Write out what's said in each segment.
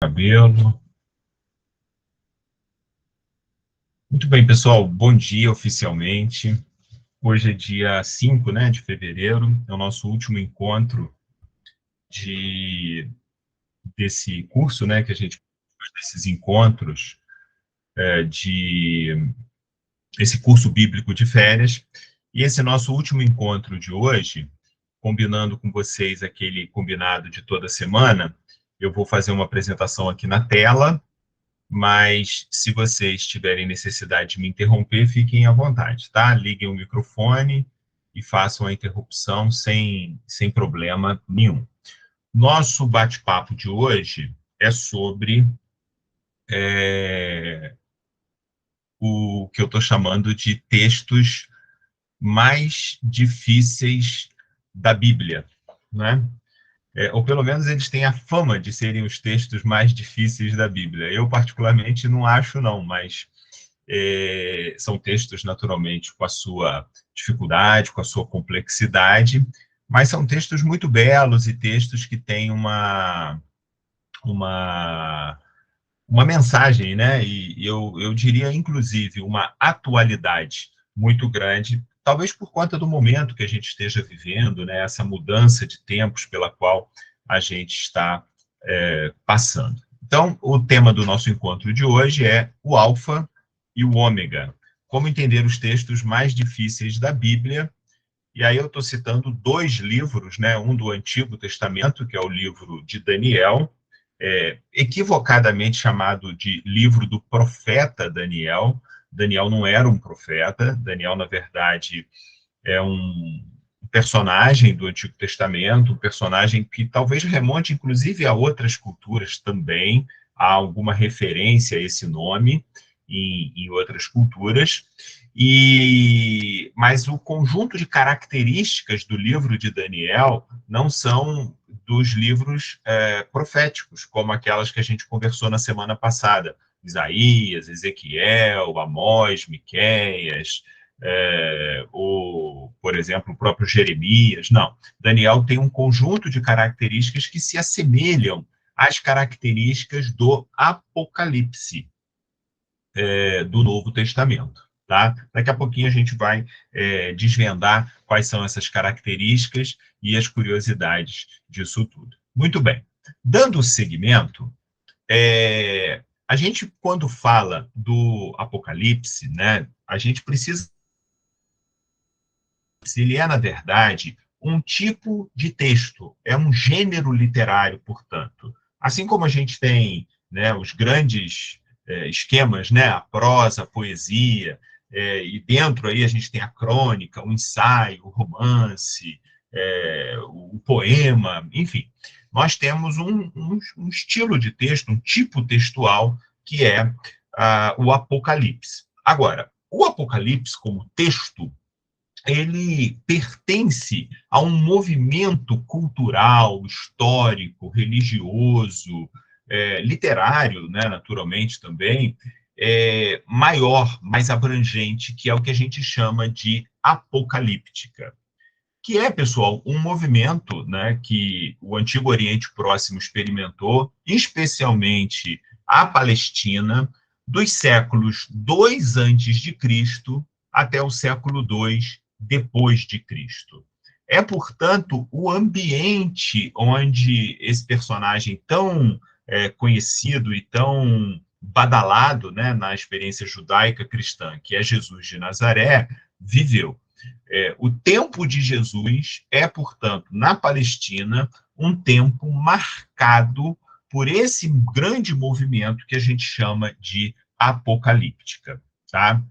Cabelo. Muito bem, pessoal. Bom dia oficialmente. Hoje é dia 5, né, de fevereiro. É o nosso último encontro de, desse curso, né, que a gente desses encontros de esse curso bíblico de férias. E esse nosso último encontro de hoje, combinando com vocês aquele combinado de toda semana, eu vou fazer uma apresentação aqui na tela. Mas se vocês tiverem necessidade de me interromper, fiquem à vontade, tá? Liguem o microfone e façam a interrupção sem problema nenhum. Nosso bate-papo de hoje é sobre o que eu estou chamando de textos mais difíceis da Bíblia, né? Ou pelo menos eles têm a fama de serem os textos mais difíceis da Bíblia. Eu, particularmente, não acho, não, mas são textos, naturalmente, com a sua dificuldade, com a sua complexidade, mas são textos muito belos e textos que têm uma, uma mensagem, né? E eu diria, inclusive, uma atualidade muito grande, talvez por conta do momento que a gente esteja vivendo, né? Essa mudança de tempos pela qual a gente está passando. Então, o tema do nosso encontro de hoje é o Alfa e o Ômega. Como entender os textos mais difíceis da Bíblia. E aí eu estou citando dois livros, né? Um do Antigo Testamento, que é o livro de Daniel, equivocadamente chamado de livro do profeta Daniel. Daniel não era um profeta, Daniel, na verdade, é um personagem do Antigo Testamento, um personagem que talvez remonte, inclusive, a outras culturas também, há alguma referência a esse nome em outras culturas, mas o conjunto de características do livro de Daniel não são dos livros proféticos, como aquelas que a gente conversou na semana passada, Isaías, Ezequiel, Amós, Miqueias, por exemplo, o próprio Jeremias. Não, Daniel tem um conjunto de características que se assemelham às características do Apocalipse do Novo Testamento. Tá? Daqui a pouquinho a gente vai desvendar quais são essas características e as curiosidades disso tudo. Muito bem. Dando seguimento, a gente, quando fala do Apocalipse, né, a gente precisa. Ele é, na verdade, um tipo de texto, é um gênero literário, portanto. Assim como a gente tem, né, os grandes esquemas, né, a prosa, a poesia, e dentro aí a gente tem a crônica, o ensaio, o romance, o poema, enfim. Nós temos um estilo de texto, um tipo textual, que é o Apocalipse. Agora, o Apocalipse como texto, ele pertence a um movimento cultural, histórico, religioso, literário, né, naturalmente também, maior, mais abrangente, que é o que a gente chama de apocalíptica. Que é, pessoal, um movimento, né, que o Antigo Oriente Próximo experimentou, especialmente a Palestina, dos séculos 2 antes de Cristo até o século 2 depois de Cristo. É, portanto, o ambiente onde esse personagem tão conhecido e tão badalado, né, na experiência judaica cristã, que é Jesus de Nazaré, viveu. O tempo de Jesus é, portanto, na Palestina, um tempo marcado por esse grande movimento que a gente chama de apocalíptica. Tá?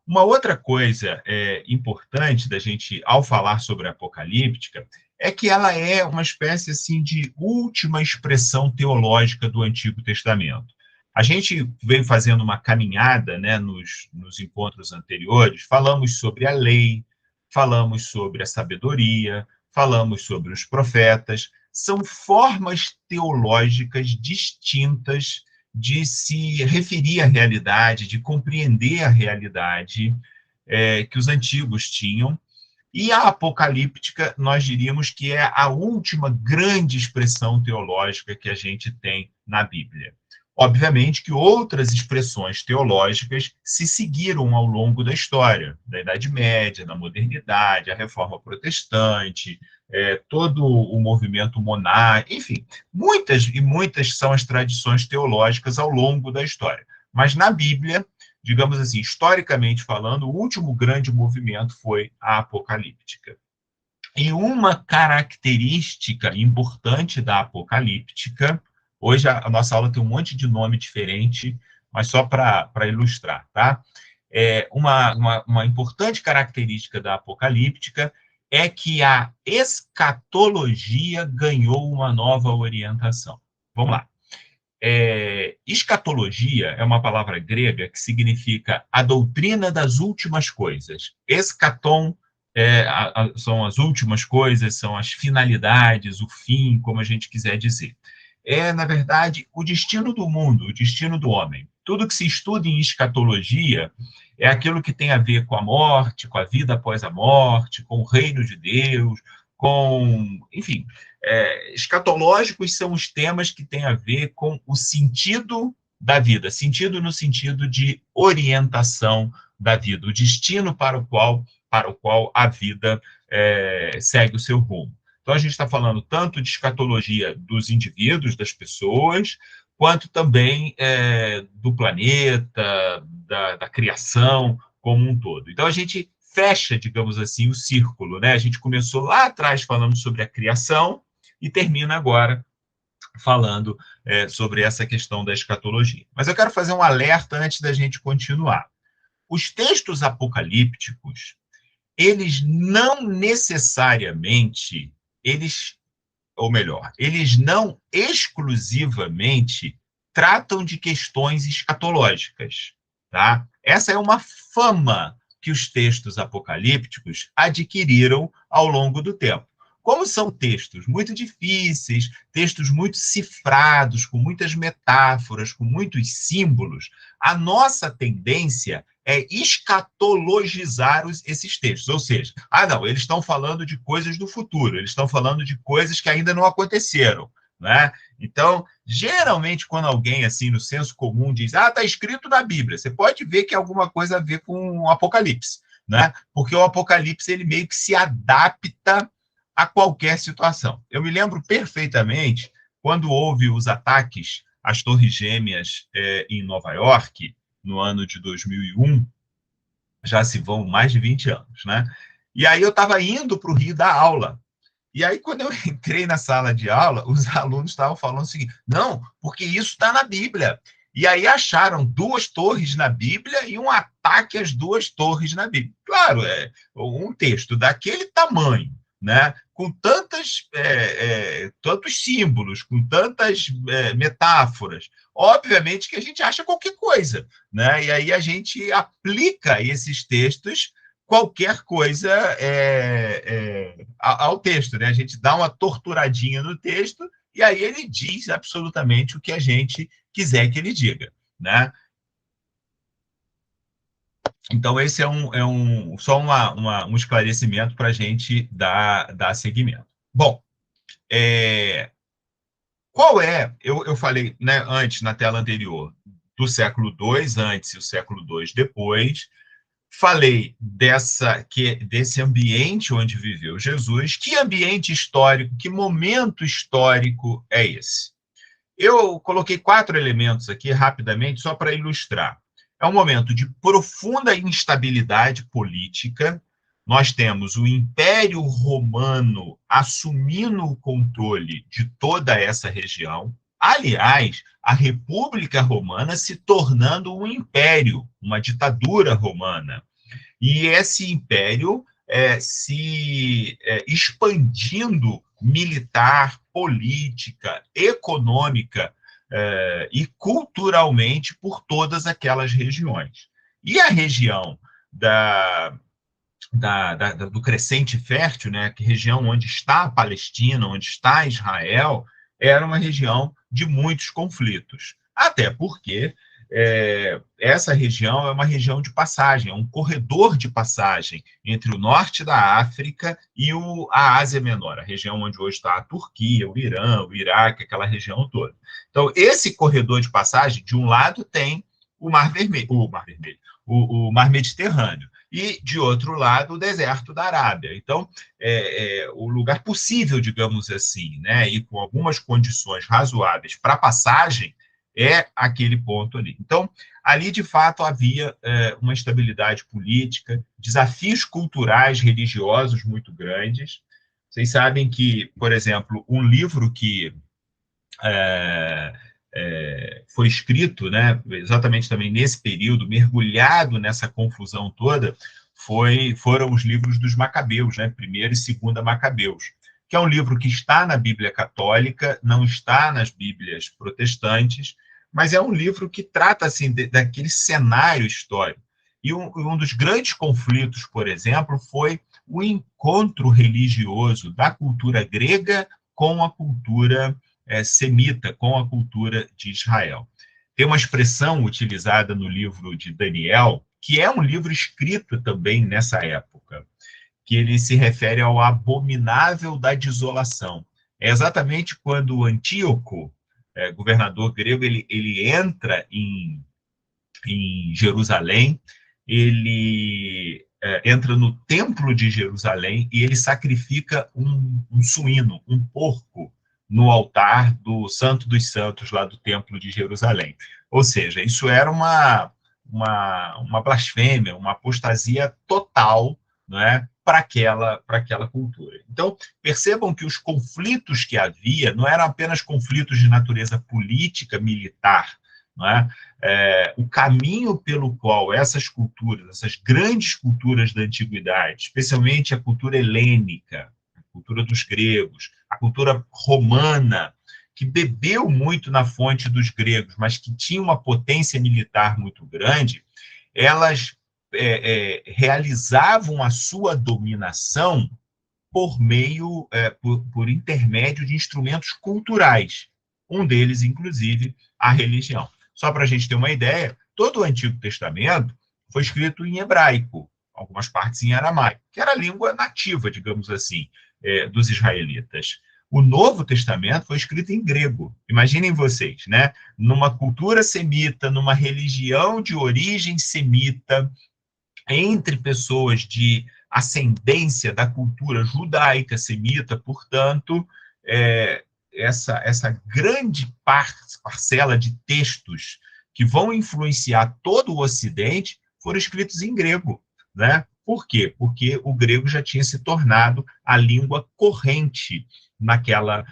Uma outra coisa importante da gente, ao falar sobre a apocalíptica, é que ela é uma espécie assim, de última expressão teológica do Antigo Testamento. A gente veio fazendo uma caminhada, né, nos encontros anteriores, falamos sobre a lei, falamos sobre a sabedoria, falamos sobre os profetas. São formas teológicas distintas de se referir à realidade, de compreender a realidade que os antigos tinham, E a apocalíptica, nós diríamos que é a última grande expressão teológica que a gente tem na Bíblia. Obviamente que outras expressões teológicas se seguiram ao longo da história, da Idade Média, da Modernidade, a Reforma Protestante, todo o movimento monárquico, enfim, muitas e muitas são as tradições teológicas ao longo da história. Mas na Bíblia, digamos assim, historicamente falando, o último grande movimento foi a apocalíptica. E uma característica importante da apocalíptica, hoje a nossa aula tem um monte de nome diferente, mas só para ilustrar, tá? Uma importante característica da apocalíptica é que a escatologia ganhou uma nova orientação. Vamos lá. Escatologia é uma palavra grega que significa a doutrina das últimas coisas. Escaton são as últimas coisas, são as finalidades, o fim, como a gente quiser dizer. Na verdade, o destino do mundo, o destino do homem. Tudo que se estuda em escatologia é aquilo que tem a ver com a morte, com a vida após a morte, com o reino de Deus, enfim, escatológicos são os temas que têm a ver com o sentido da vida, sentido no sentido de orientação da vida, o destino para o qual a vida segue o seu rumo. Então, a gente está falando tanto de escatologia dos indivíduos, das pessoas, quanto também do planeta, da criação como um todo. Então, a gente fecha, digamos assim, o círculo, né? A gente começou lá atrás falando sobre a criação e termina agora falando sobre essa questão da escatologia. Mas eu quero fazer um alerta antes da gente continuar. Os textos apocalípticos, eles não necessariamente, ou melhor, eles não exclusivamente tratam de questões escatológicas, tá? Essa é uma fama que os textos apocalípticos adquiriram ao longo do tempo. Como são textos muito difíceis, textos muito cifrados, com muitas metáforas, com muitos símbolos, a nossa tendência é escatologizar esses textos. Ou seja, não, eles estão falando de coisas do futuro, eles estão falando de coisas que ainda não aconteceram, né? Então, geralmente, quando alguém, assim, no senso comum, diz, está escrito na Bíblia, você pode ver que é alguma coisa a ver com o Apocalipse, né? Porque o Apocalipse, ele meio que se adapta a qualquer situação. Eu me lembro perfeitamente quando houve os ataques às Torres Gêmeas em Nova York, no ano de 2001, já se vão mais de 20 anos, né? E aí eu estava indo para o Rio dar aula. E aí, quando eu entrei na sala de aula, os alunos estavam falando o seguinte, não, porque isso está na Bíblia. E aí acharam 2 torres na Bíblia e um ataque às 2 torres na Bíblia. Claro, um texto daquele tamanho, né? Com tantos símbolos, com tantas metáforas, obviamente que a gente acha qualquer coisa, né? E aí a gente aplica esses textos qualquer coisa ao texto, né? A gente dá uma torturadinha no texto e aí ele diz absolutamente o que a gente quiser que ele diga, né? Então, esse só um esclarecimento para a gente dar seguimento. Bom, qual é, eu falei, né, antes, na tela anterior, do século II antes e o século II depois, falei desse ambiente onde viveu Jesus. Que ambiente histórico, que momento histórico é esse? Eu coloquei 4 elementos aqui rapidamente, só para ilustrar. É um momento de profunda instabilidade política. Nós temos o Império Romano assumindo o controle de toda essa região. Aliás, a República Romana se tornando um império, uma ditadura romana. E esse império se expandindo militar, política, econômica e culturalmente por todas aquelas regiões. E a região do Crescente Fértil, né, que região onde está a Palestina, onde está Israel, era uma região de muitos conflitos. Até porque essa região é uma região de passagem, é um corredor de passagem entre o norte da África e a Ásia Menor, a região onde hoje está a Turquia, o Irã, o Iraque, aquela região toda. Então, esse corredor de passagem, de um lado tem o Mar Mediterrâneo, e, de outro lado, o deserto da Arábia. Então, o lugar possível, digamos assim, né, e com algumas condições razoáveis para passagem, é aquele ponto ali. Então, ali, de fato, havia uma estabilidade política, desafios culturais, religiosos muito grandes. Vocês sabem que, por exemplo, um livro que foi escrito, né, exatamente também nesse período, mergulhado nessa confusão toda, foram os livros dos Macabeus, né, Primeira e Segunda Macabeus, que é um livro que está na Bíblia Católica, não está nas Bíblias protestantes, mas é um livro que trata assim daquele cenário histórico. E um dos grandes conflitos, por exemplo, foi o encontro religioso da cultura grega com a cultura semita, com a cultura de Israel. Tem uma expressão utilizada no livro de Daniel, que é um livro escrito também nessa época, que ele se refere ao abominável da desolação. É exatamente quando Antíoco, governador grego, ele entra em Jerusalém, ele entra no templo de Jerusalém e ele sacrifica um suíno, um porco, no altar do Santo dos Santos, lá do templo de Jerusalém. Ou seja, isso era uma blasfêmia, uma apostasia total, não é, para aquela cultura. Então, percebam que os conflitos que havia não eram apenas conflitos de natureza política, militar, não é? O caminho pelo qual essas culturas, essas grandes culturas da antiguidade, especialmente a cultura helênica, a cultura dos gregos, a cultura romana, que bebeu muito na fonte dos gregos, mas que tinha uma potência militar muito grande, elas realizavam a sua dominação por meio, por intermédio de instrumentos culturais, um deles, inclusive, a religião. Só para a gente ter uma ideia, todo o Antigo Testamento foi escrito em hebraico, algumas partes em aramaico, que era a língua nativa, digamos assim, dos israelitas. O Novo Testamento foi escrito em grego. Imaginem vocês, né? Numa cultura semita, numa religião de origem semita, entre pessoas de ascendência da cultura judaica semita, portanto, essa grande parcela de textos que vão influenciar todo o Ocidente foram escritos em grego, né? Por quê? Porque o grego já tinha se tornado a língua corrente naquela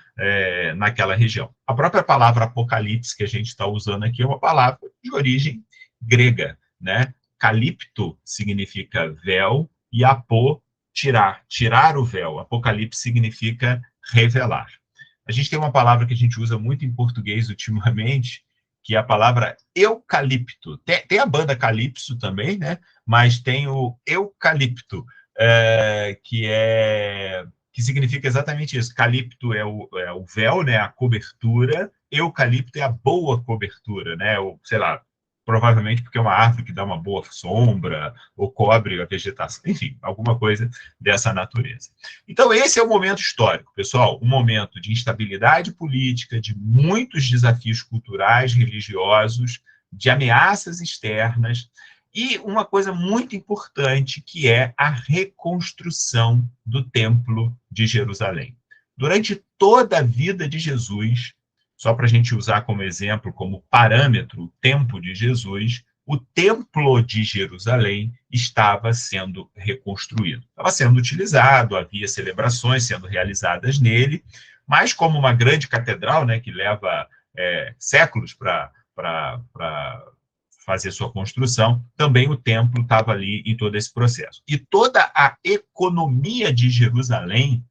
região. A própria palavra apocalipse que a gente está usando aqui é uma palavra de origem grega, né? Calipto significa véu e apo, tirar o véu. Apocalipse significa revelar. A gente tem uma palavra que a gente usa muito em português ultimamente, que é a palavra eucalipto. Tem a banda Calypso também, né? Mas tem o eucalipto, que significa exatamente isso. Calipto é o véu, né? A cobertura. Eucalipto é a boa cobertura, né? Ou, sei lá, provavelmente porque é uma árvore que dá uma boa sombra, ou cobre a vegetação, enfim, alguma coisa dessa natureza. Então, esse é o momento histórico, pessoal, um momento de instabilidade política, de muitos desafios culturais, religiosos, de ameaças externas, e uma coisa muito importante, que é a reconstrução do Templo de Jerusalém. Durante toda a vida de Jesus, só para a gente usar como exemplo, como parâmetro, o tempo de Jesus, o Templo de Jerusalém estava sendo reconstruído. Estava sendo utilizado, havia celebrações sendo realizadas nele, mas como uma grande catedral, né, que leva séculos para fazer sua construção, também o templo estava ali em todo esse processo. E toda a economia de Jerusalém,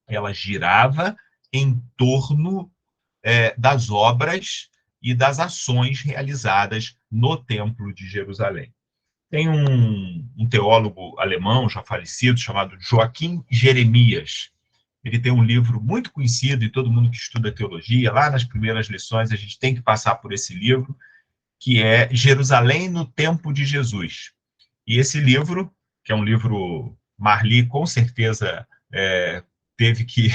ela girava em torno das obras e das ações realizadas no Templo de Jerusalém. Tem um teólogo alemão já falecido, chamado Joaquim Jeremias. Ele tem um livro muito conhecido, e todo mundo que estuda teologia, lá nas primeiras lições, a gente tem que passar por esse livro, que é Jerusalém no Tempo de Jesus. E esse livro, que é um livro, Marli com certeza teve que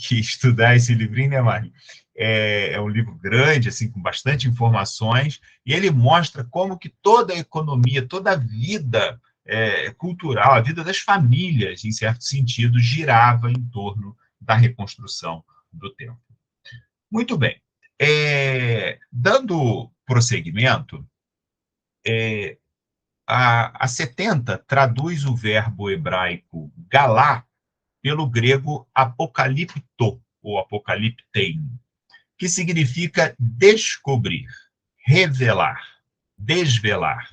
estudar esse livrinho, né, Marli? É um livro grande, assim, com bastante informações, e ele mostra como que toda a economia, toda a vida cultural, a vida das famílias, em certo sentido, girava em torno da reconstrução do templo. Muito bem. Dando prosseguimento, a 70 traduz o verbo hebraico galá pelo grego apocalipto, ou apocaliptein, que significa descobrir, revelar, desvelar,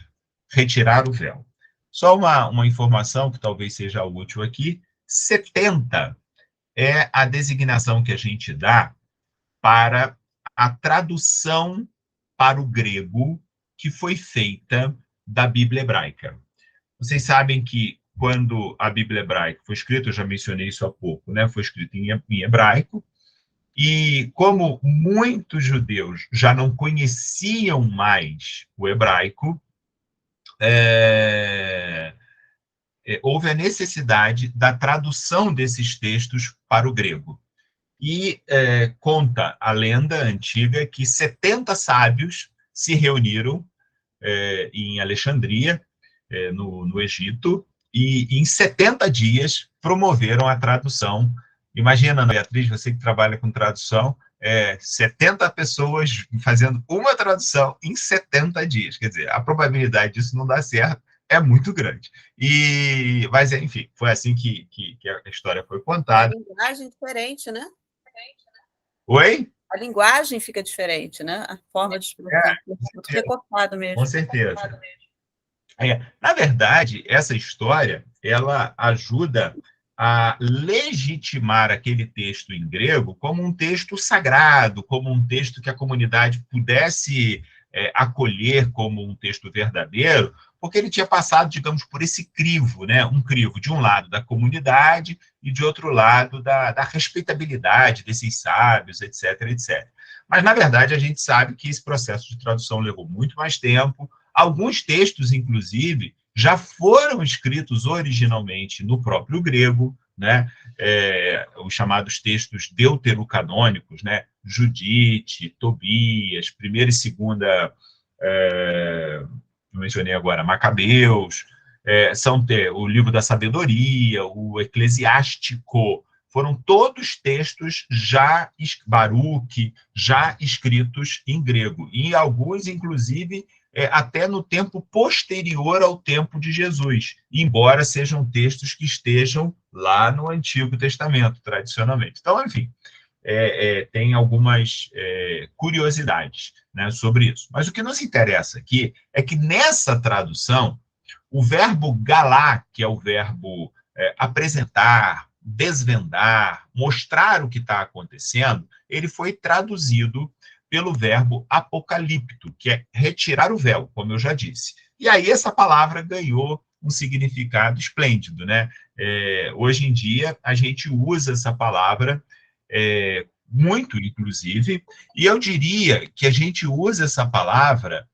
retirar o véu. Só uma informação que talvez seja útil aqui: 70 é a designação que a gente dá para a tradução para o grego que foi feita da Bíblia hebraica. Vocês sabem que quando a Bíblia hebraica foi escrita, eu já mencionei isso há pouco, né? Foi escrita em hebraico, e como muitos judeus já não conheciam mais o hebraico, houve a necessidade da tradução desses textos para o grego. E conta a lenda antiga que 70 sábios se reuniram em Alexandria, no Egito, e em 70 dias promoveram a tradução. Imagina, Beatriz, você que trabalha com tradução, 70 pessoas fazendo uma tradução em 70 dias. Quer dizer, a probabilidade disso não dar certo é muito grande. Mas, enfim, foi assim que a história foi contada. A linguagem diferente, né? Oi? A linguagem fica diferente, né? A forma de expressão muito recortada mesmo. Com certeza. Na verdade, essa história, ela ajuda a legitimar aquele texto em grego como um texto sagrado, como um texto que a comunidade pudesse acolher como um texto verdadeiro, porque ele tinha passado, digamos, por esse crivo, né? Um crivo de um lado da comunidade e de outro lado da respeitabilidade desses sábios, etc, etc. Mas, na verdade, a gente sabe que esse processo de tradução levou muito mais tempo. Alguns textos, inclusive, já foram escritos originalmente no próprio grego, né? Os chamados textos deuterocanônicos, né? Judite, Tobias, primeira e segunda, eu mencionei agora, Macabeus, são o livro da sabedoria, o eclesiástico, foram todos textos já, Baruque, já escritos em grego, e alguns, inclusive, até no tempo posterior ao tempo de Jesus, embora sejam textos que estejam lá no Antigo Testamento, tradicionalmente. Então, enfim, tem algumas curiosidades, né, sobre isso. Mas o que nos interessa aqui é que nessa tradução, o verbo galá, que é o verbo apresentar, desvendar, mostrar o que está acontecendo, ele foi traduzido pelo verbo apocalipto, que é retirar o véu, como eu já disse. E aí essa palavra ganhou um significado esplêndido, né? Hoje em dia, a gente usa essa palavra muito, inclusive, e eu diria que a gente usa essa palavra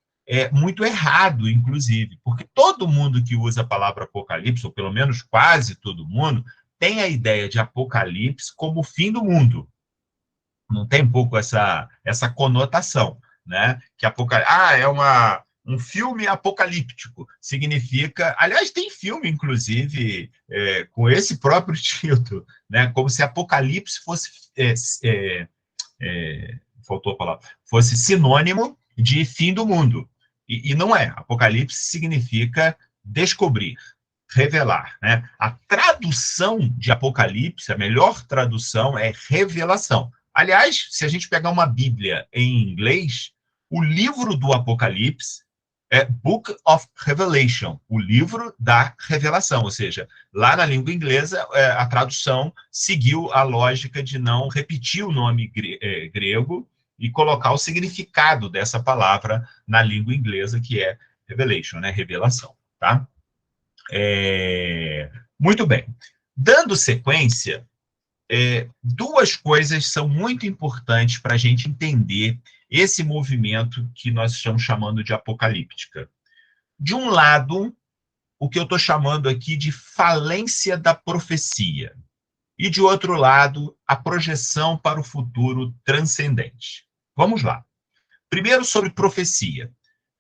muito errado, inclusive, porque todo mundo que usa a palavra apocalipse, ou pelo menos quase todo mundo, tem a ideia de apocalipse como o fim do mundo. Não tem um pouco essa conotação, né? Que é um filme apocalíptico. Significa... Aliás, tem filme, inclusive, com esse próprio título, né? Como se apocalipse fosse... faltou a palavra. Fosse sinônimo de fim do mundo. E não é. Apocalipse significa descobrir, revelar, né? A tradução de Apocalipse, a melhor tradução é revelação. Aliás, se a gente pegar uma Bíblia em inglês, o livro do Apocalipse é Book of Revelation, o livro da revelação, ou seja, lá na língua inglesa, a tradução seguiu a lógica de não repetir o nome grego e colocar o significado dessa palavra na língua inglesa, que é revelation, né? Revelação, tá? Muito bem. Dando sequência, duas coisas são muito importantes para a gente entender esse movimento que nós estamos chamando de apocalíptica. De um lado, o que eu estou chamando aqui de falência da profecia. E, de outro lado, a projeção para o futuro transcendente. Vamos lá. Primeiro, sobre profecia.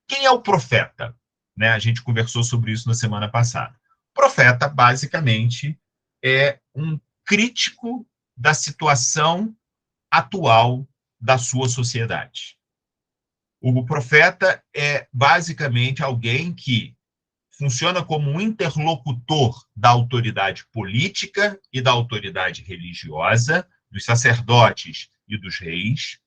Quem é o profeta? Né? A gente conversou sobre isso na semana passada. O profeta, basicamente, é um crítico da situação atual da sua sociedade. O profeta é, basicamente, alguém que funciona como um interlocutor da autoridade política e da autoridade religiosa, dos sacerdotes e dos reis,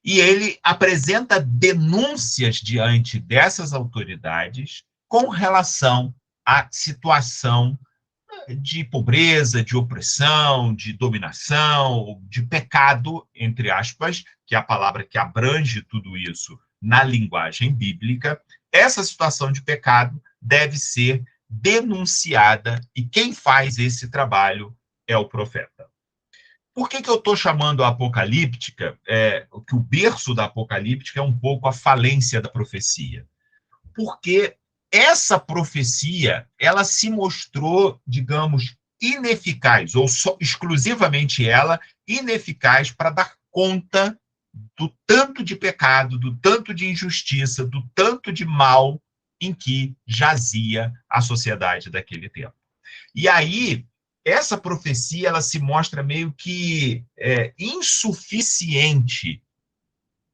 e ele apresenta denúncias diante dessas autoridades com relação à situação de pobreza, de opressão, de dominação, de pecado, entre aspas, que é a palavra que abrange tudo isso na linguagem bíblica. Essa situação de pecado deve ser denunciada, e quem faz esse trabalho é o profeta. Por que eu estou chamando a apocalíptica, que o berço da apocalíptica é um pouco a falência da profecia? Porque essa profecia, ela se mostrou, digamos, ineficaz, ou exclusivamente ela, ineficaz para dar conta do tanto de pecado, do tanto de injustiça, do tanto de mal em que jazia a sociedade daquele tempo. E aí, essa profecia, ela se mostra meio que insuficiente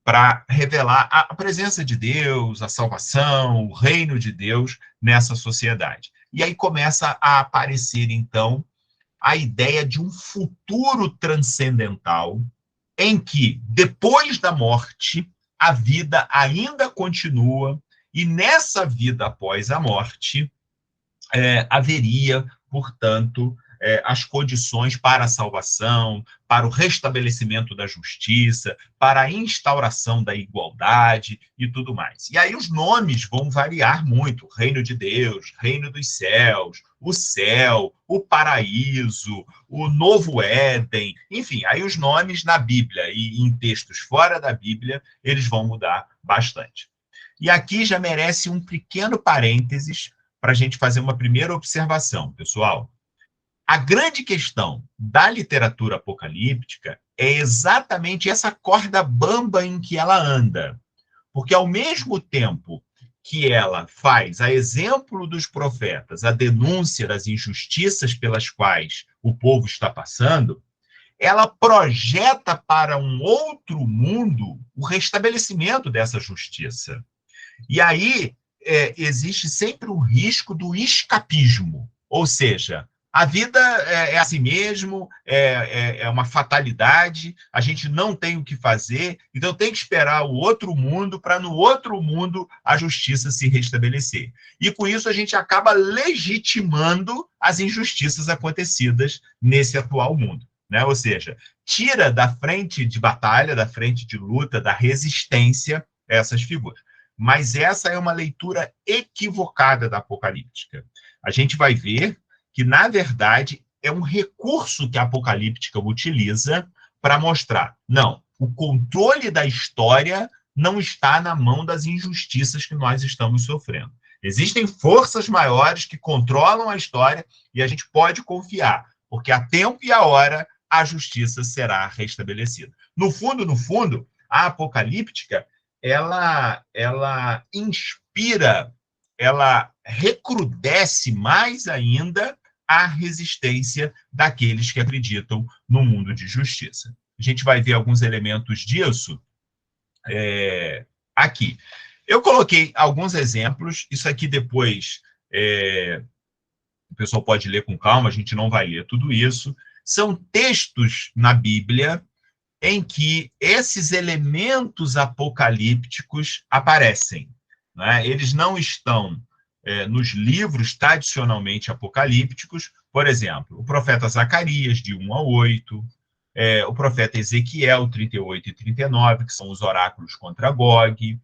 para revelar a presença de Deus, a salvação, o reino de Deus nessa sociedade. E aí começa a aparecer, então, a ideia de um futuro transcendental em que, depois da morte, a vida ainda continua, e nessa vida após a morte, haveria, portanto, as condições para a salvação, para o restabelecimento da justiça, para a instauração da igualdade e tudo mais. E aí os nomes vão variar muito: reino de Deus, reino dos céus, o céu, o paraíso, o novo Éden, enfim, aí os nomes na Bíblia e em textos fora da Bíblia, eles vão mudar bastante. E aqui já merece um pequeno parênteses para a gente fazer uma primeira observação, pessoal. A grande questão da literatura apocalíptica é exatamente essa corda bamba em que ela anda. Porque, ao mesmo tempo que ela faz, a exemplo dos profetas, a denúncia das injustiças pelas quais o povo está passando, ela projeta para um outro mundo o restabelecimento dessa justiça. E aí existe sempre o risco do escapismo, ou seja, a vida é assim mesmo, é uma fatalidade, a gente não tem o que fazer, então tem que esperar o outro mundo para no outro mundo a justiça se restabelecer. E com isso a gente acaba legitimando as injustiças acontecidas nesse atual mundo, né? Ou seja, tira da frente de batalha, da frente de luta, da resistência essas figuras. Mas essa é uma leitura equivocada da apocalíptica. A gente vai ver que, na verdade, é um recurso que a apocalíptica utiliza para mostrar, não, o controle da história não está na mão das injustiças que nós estamos sofrendo. Existem forças maiores que controlam a história e a gente pode confiar, porque a tempo e a hora a justiça será restabelecida. No fundo, a apocalíptica ela inspira, ela recrudesce mais ainda a resistência daqueles que acreditam no mundo de justiça. A gente vai ver alguns elementos disso aqui. Eu coloquei alguns exemplos, isso aqui depois o pessoal pode ler com calma, a gente não vai ler tudo isso. São textos na Bíblia em que esses elementos apocalípticos aparecem, né? Eles não estão nos livros tradicionalmente apocalípticos. Por exemplo, o profeta Zacarias, de 1 a 8, o profeta Ezequiel, 38 e 39, que são os oráculos contra Gog,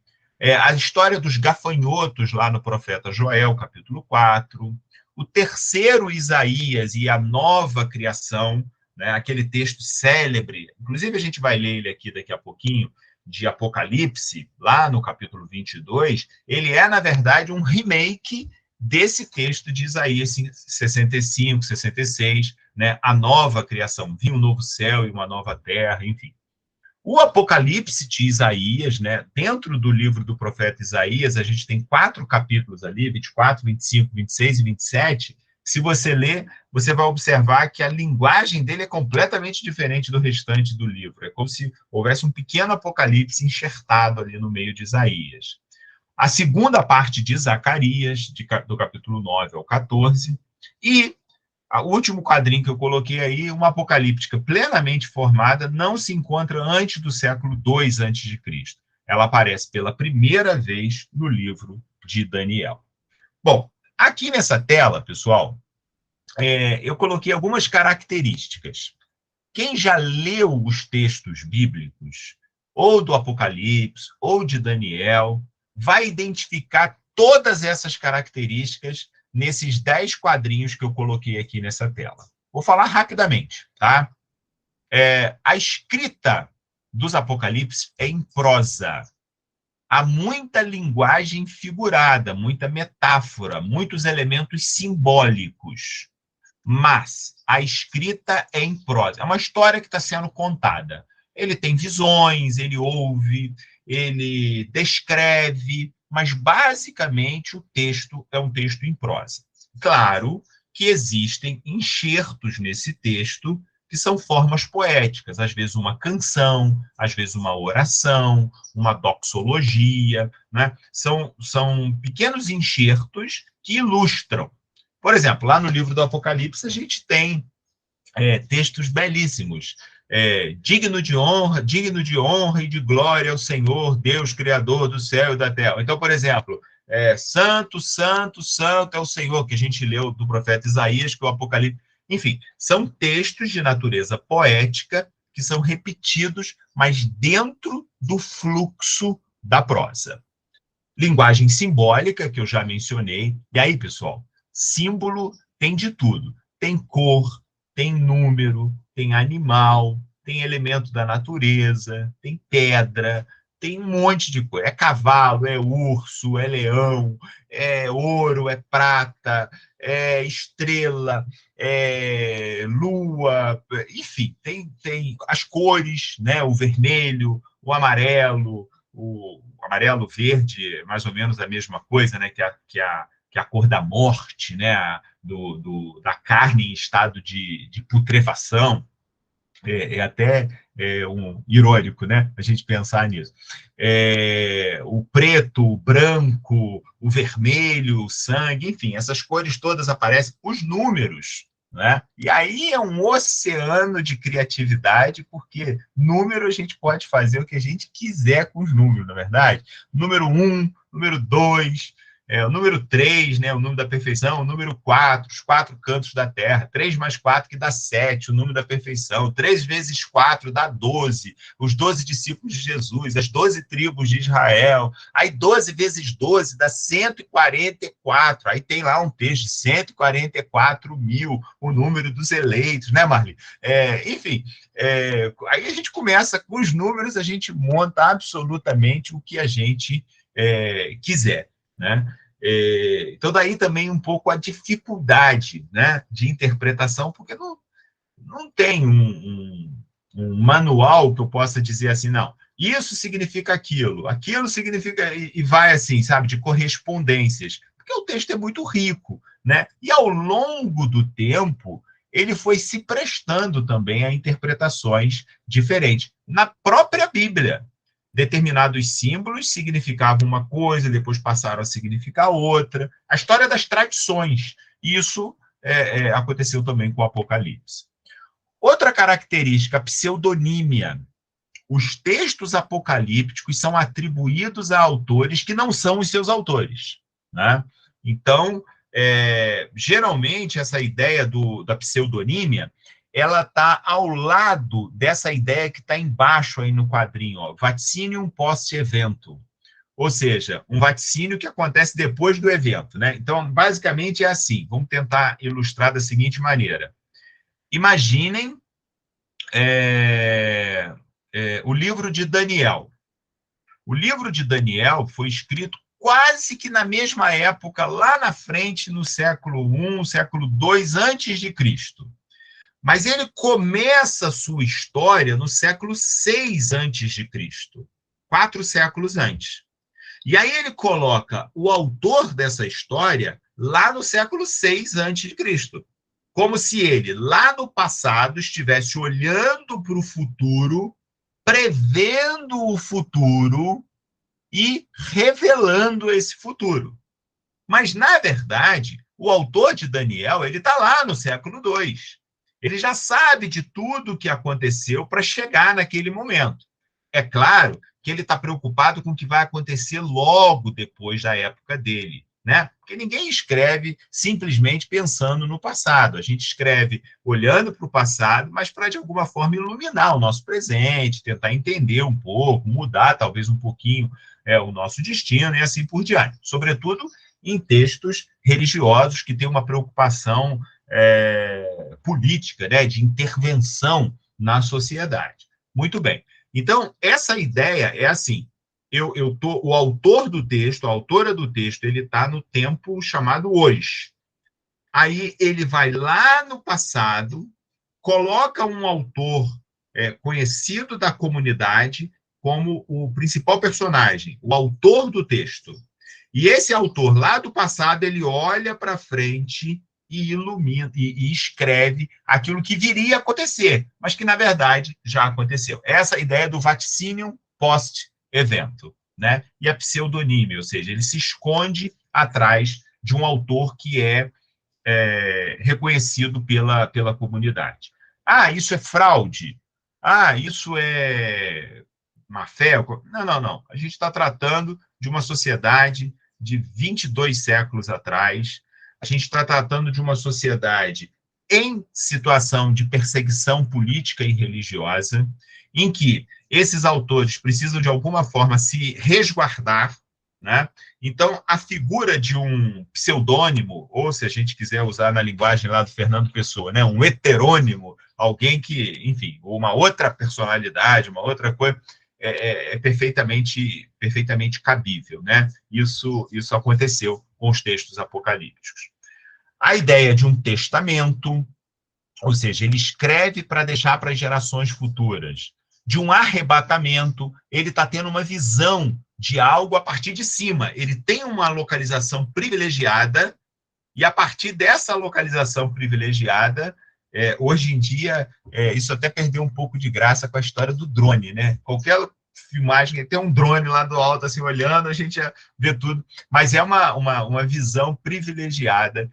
a história dos gafanhotos lá no profeta Joel, capítulo 4, o terceiro Isaías e a nova criação, né, aquele texto célebre, inclusive a gente vai ler ele aqui daqui a pouquinho, de Apocalipse, lá no capítulo 22, ele é, na verdade, um remake desse texto de Isaías 65, 66, né? A nova criação, vi um novo céu e uma nova terra, enfim. O Apocalipse de Isaías, né? Dentro do livro do profeta Isaías, a gente tem 4 capítulos ali, 24, 25, 26 e 27. Se você ler, você vai observar que a linguagem dele é completamente diferente do restante do livro. É como se houvesse um pequeno Apocalipse enxertado ali no meio de Isaías. A segunda parte de Zacarias, do capítulo 9 ao 14, e o último quadrinho que eu coloquei aí, uma apocalíptica plenamente formada, não se encontra antes do século II a.C. Ela aparece pela primeira vez no livro de Daniel. Bom, aqui nessa tela, pessoal, eu coloquei algumas características. Quem já leu os textos bíblicos, ou do Apocalipse, ou de Daniel, vai identificar todas essas características nesses 10 quadrinhos que eu coloquei aqui nessa tela. Vou falar rapidamente, tá? A escrita dos Apocalipse é em prosa. Há muita linguagem figurada, muita metáfora, muitos elementos simbólicos. Mas a escrita é em prosa. É uma história que está sendo contada. Ele tem visões, ele ouve, ele descreve, mas basicamente o texto é um texto em prosa. Claro que existem enxertos nesse texto que são formas poéticas, às vezes uma canção, às vezes uma oração, uma doxologia, né? São pequenos enxertos que ilustram. Por exemplo, lá no livro do Apocalipse, a gente tem textos belíssimos. Digno de honra e de glória ao Senhor, Deus, Criador do céu e da terra. Então, por exemplo, santo, santo, santo é o Senhor, que a gente leu do profeta Isaías, que é o Apocalipse. Enfim, são textos de natureza poética que são repetidos, mas dentro do fluxo da prosa. Linguagem simbólica, que eu já mencionei. E aí, pessoal, símbolo tem de tudo. Tem cor, tem número, tem animal, tem elemento da natureza, tem pedra, tem um monte de coisa. É cavalo, é urso, é leão, é ouro, é prata, é estrela, é lua, enfim, tem as cores, né? O vermelho, o amarelo, o verde, mais ou menos a mesma coisa, né? Que a cor da morte, né? Da carne em estado de putrefação. Até irônico, né? A gente pensar nisso. O preto, o branco, o vermelho, o sangue, enfim, essas cores todas aparecem. Os números, né? E aí é um oceano de criatividade, porque número a gente pode fazer o que a gente quiser com os números, na verdade. Número 1, número 2, o número 3, né, o número da perfeição, o número 4, os 4 cantos da terra, 3 mais 4 que dá 7, o número da perfeição, 3 vezes 4 dá 12, os 12 discípulos de Jesus, as 12 tribos de Israel, aí 12 vezes 12 dá 144, aí tem lá um texto de 144 mil, o número dos eleitos, né, Marli? Enfim, aí a gente começa com os números, a gente monta absolutamente o que a gente quiser, né? Então, daí também um pouco a dificuldade, né, de interpretação, porque não tem um manual que eu possa dizer assim, não, isso significa aquilo significa, e vai assim, sabe, de correspondências, porque o texto é muito rico, né? E ao longo do tempo, ele foi se prestando também a interpretações diferentes. Na própria Bíblia, determinados símbolos significavam uma coisa, depois passaram a significar outra. A história das tradições. Isso aconteceu também com o Apocalipse. Outra característica, a pseudonímia. Os textos apocalípticos são atribuídos a autores que não são os seus autores, né? Então, geralmente, essa ideia da pseudonímia, ela está ao lado dessa ideia que está embaixo aí no quadrinho, ó, vaticinium post-evento. Ou seja, um vaticínio que acontece depois do evento, né? Então, basicamente é assim. Vamos tentar ilustrar da seguinte maneira. Imaginem o livro de Daniel. O livro de Daniel foi escrito quase que na mesma época, lá na frente, no século I, século II antes de Cristo. Mas ele começa a sua história no século VI antes de Cristo, 4 séculos antes. E aí ele coloca o autor dessa história lá no século VI antes de Cristo, como se ele, lá no passado, estivesse olhando para o futuro, prevendo o futuro e revelando esse futuro. Mas, na verdade, o autor de Daniel ele está lá no século II. Ele já sabe de tudo o que aconteceu para chegar naquele momento. É claro que ele está preocupado com o que vai acontecer logo depois da época dele, né? Porque ninguém escreve simplesmente pensando no passado. A gente escreve olhando para o passado, mas para, de alguma forma, iluminar o nosso presente, tentar entender um pouco, mudar talvez um pouquinho o nosso destino e assim por diante. Sobretudo em textos religiosos que têm uma preocupação política, né, de intervenção na sociedade. Muito bem. Então, essa ideia é assim, o autor do texto, a autora do texto, ele está no tempo chamado hoje. Aí ele vai lá no passado, coloca um autor conhecido da comunidade como o principal personagem, o autor do texto. E esse autor lá do passado, ele olha para frente e ilumina e escreve aquilo que viria a acontecer, mas que, na verdade, já aconteceu. Essa ideia do vaticinium post-evento, né? E a pseudonímia, ou seja, ele se esconde atrás de um autor que é reconhecido pela comunidade. Ah, isso é fraude? Ah, isso é má-fé? Não. A gente está tratando de uma sociedade de 22 séculos atrás. A gente está tratando de uma sociedade em situação de perseguição política e religiosa, em que esses autores precisam, de alguma forma, se resguardar, né? Então, a figura de um pseudônimo, ou se a gente quiser usar na linguagem lá do Fernando Pessoa, né? Um heterônimo, alguém que, enfim, uma outra personalidade, uma outra coisa, é perfeitamente cabível, né? Isso aconteceu com os textos apocalípticos. A ideia de um testamento, ou seja, ele escreve para deixar para as gerações futuras. De um arrebatamento, ele está tendo uma visão de algo a partir de cima. Ele tem uma localização privilegiada, e a partir dessa localização privilegiada, hoje em dia, isso até perdeu um pouco de graça com a história do drone, né? Qualquer filmagem, tem um drone lá do alto, assim, olhando, a gente vê tudo, mas é uma visão privilegiada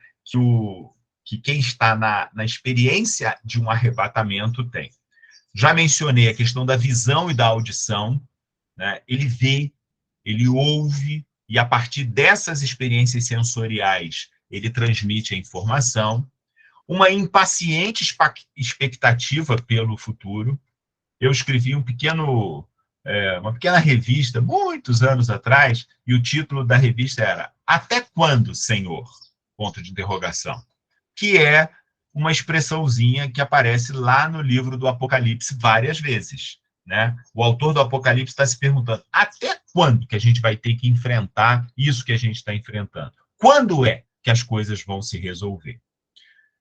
que quem está na experiência de um arrebatamento tem. Já mencionei a questão da visão e da audição, né? Ele vê, ele ouve, e a partir dessas experiências sensoriais, ele transmite a informação. Uma impaciente expectativa pelo futuro. Eu escrevi uma pequena revista, muitos anos atrás, e o título da revista era Até quando, Senhor? Ponto de interrogação. Que é uma expressãozinha que aparece lá no livro do Apocalipse várias vezes, né? O autor do Apocalipse está se perguntando até quando que a gente vai ter que enfrentar isso que a gente está enfrentando? Quando é que as coisas vão se resolver?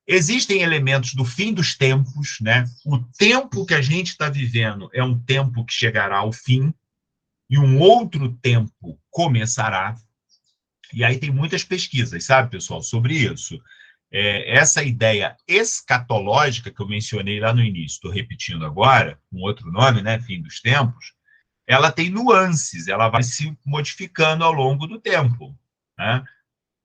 Existem elementos do fim dos tempos, né? O tempo que a gente está vivendo é um tempo que chegará ao fim e um outro tempo começará. E aí tem muitas pesquisas, sabe, pessoal, sobre isso. Essa ideia escatológica que eu mencionei lá no início, estou repetindo agora, um outro nome, né, fim dos tempos, ela tem nuances, ela vai se modificando ao longo do tempo, né?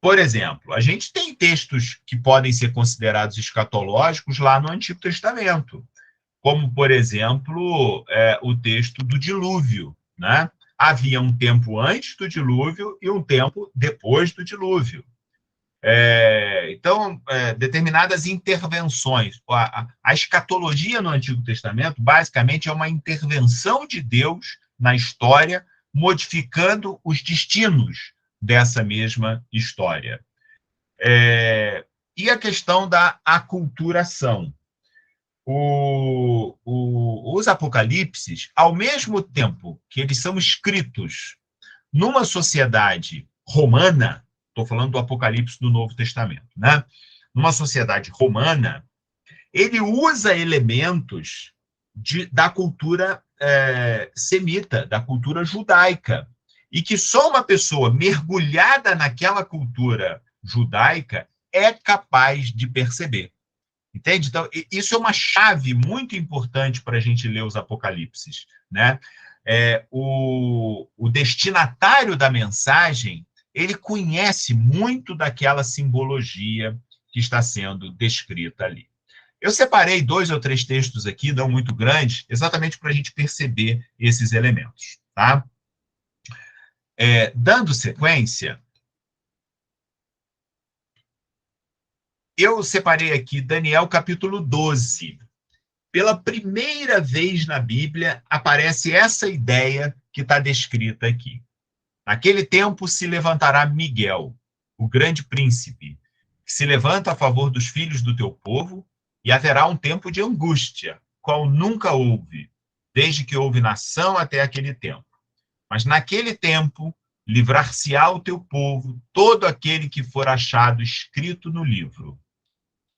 Por exemplo, a gente tem textos que podem ser considerados escatológicos lá no Antigo Testamento, como, por exemplo, o texto do dilúvio, né? Havia um tempo antes do dilúvio e um tempo depois do dilúvio. Então, determinadas intervenções. A escatologia no Antigo Testamento, basicamente, é uma intervenção de Deus na história, modificando os destinos dessa mesma história. E a questão da aculturação. Os apocalipses, ao mesmo tempo que eles são escritos numa sociedade romana, estou falando do Apocalipse do Novo Testamento, né? Numa sociedade romana, ele usa elementos da cultura semita, da cultura judaica, e que só uma pessoa mergulhada naquela cultura judaica é capaz de perceber. Entende? Então, isso é uma chave muito importante para a gente ler os Apocalipses, né? O destinatário da mensagem, ele conhece muito daquela simbologia que está sendo descrita ali. Eu separei 2 ou 3 textos aqui, não muito grandes, exatamente para a gente perceber esses elementos, tá? Dando sequência, eu separei aqui Daniel capítulo 12. Pela primeira vez na Bíblia, aparece essa ideia que está descrita aqui. Naquele tempo se levantará Miguel, o grande príncipe, que se levanta a favor dos filhos do teu povo, e haverá um tempo de angústia, qual nunca houve, desde que houve nação até aquele tempo. Mas naquele tempo livrar-se-á o teu povo, todo aquele que for achado escrito no livro.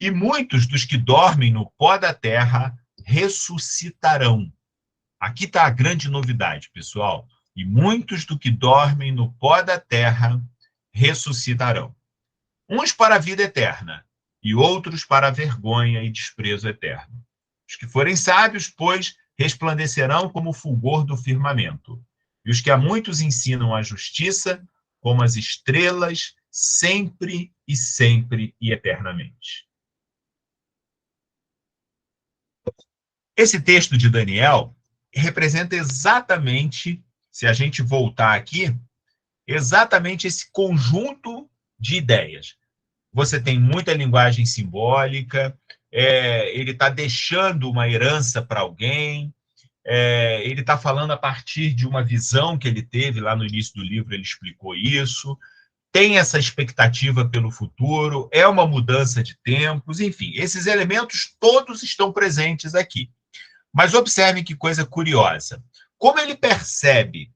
E muitos dos que dormem no pó da terra ressuscitarão. Aqui está a grande novidade, pessoal. E muitos do que dormem no pó da terra ressuscitarão. Uns para a vida eterna, e outros para a vergonha e desprezo eterno. Os que forem sábios, pois, resplandecerão como o fulgor do firmamento. E os que a muitos ensinam a justiça, como as estrelas, sempre e eternamente. Esse texto de Daniel representa exatamente, se a gente voltar aqui, exatamente esse conjunto de ideias. Você tem muita linguagem simbólica, ele está deixando uma herança para alguém, ele está falando a partir de uma visão que ele teve lá no início do livro, ele explicou isso, tem essa expectativa pelo futuro, é uma mudança de tempos, enfim, esses elementos todos estão presentes aqui. Mas observe que coisa curiosa. Como ele percebe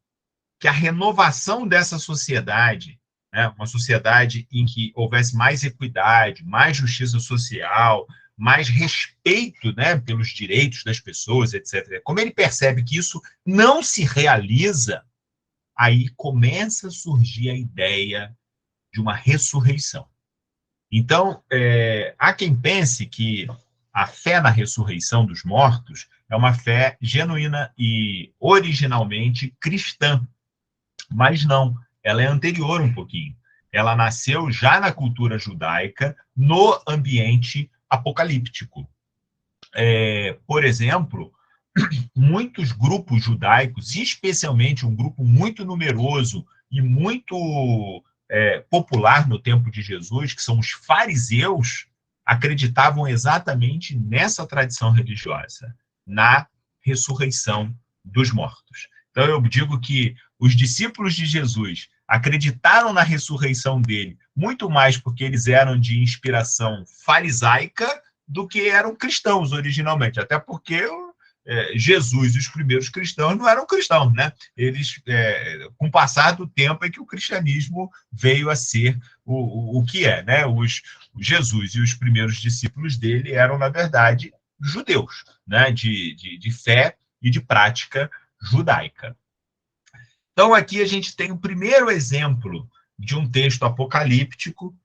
que a renovação dessa sociedade, né, uma sociedade em que houvesse mais equidade, mais justiça social, mais respeito, né, pelos direitos das pessoas, etc. Como ele percebe que isso não se realiza, aí começa a surgir a ideia de uma ressurreição. Então, há quem pense que a fé na ressurreição dos mortos é uma fé genuína e originalmente cristã, mas não, ela é anterior um pouquinho. Ela nasceu já na cultura judaica, no ambiente apocalíptico. Por exemplo, muitos grupos judaicos, especialmente um grupo muito numeroso e muito popular no tempo de Jesus, que são os fariseus, acreditavam exatamente nessa tradição religiosa, na ressurreição dos mortos. Então, eu digo que os discípulos de Jesus acreditaram na ressurreição dele muito mais porque eles eram de inspiração farisaica do que eram cristãos originalmente, até porque Jesus e os primeiros cristãos não eram cristãos, né? Eles, com o passar do tempo, é que o cristianismo veio a ser o que é, né? Jesus e os primeiros discípulos dele eram, na verdade, judeus, né? De fé e de prática judaica. Então, aqui a gente tem o primeiro exemplo de um texto apocalíptico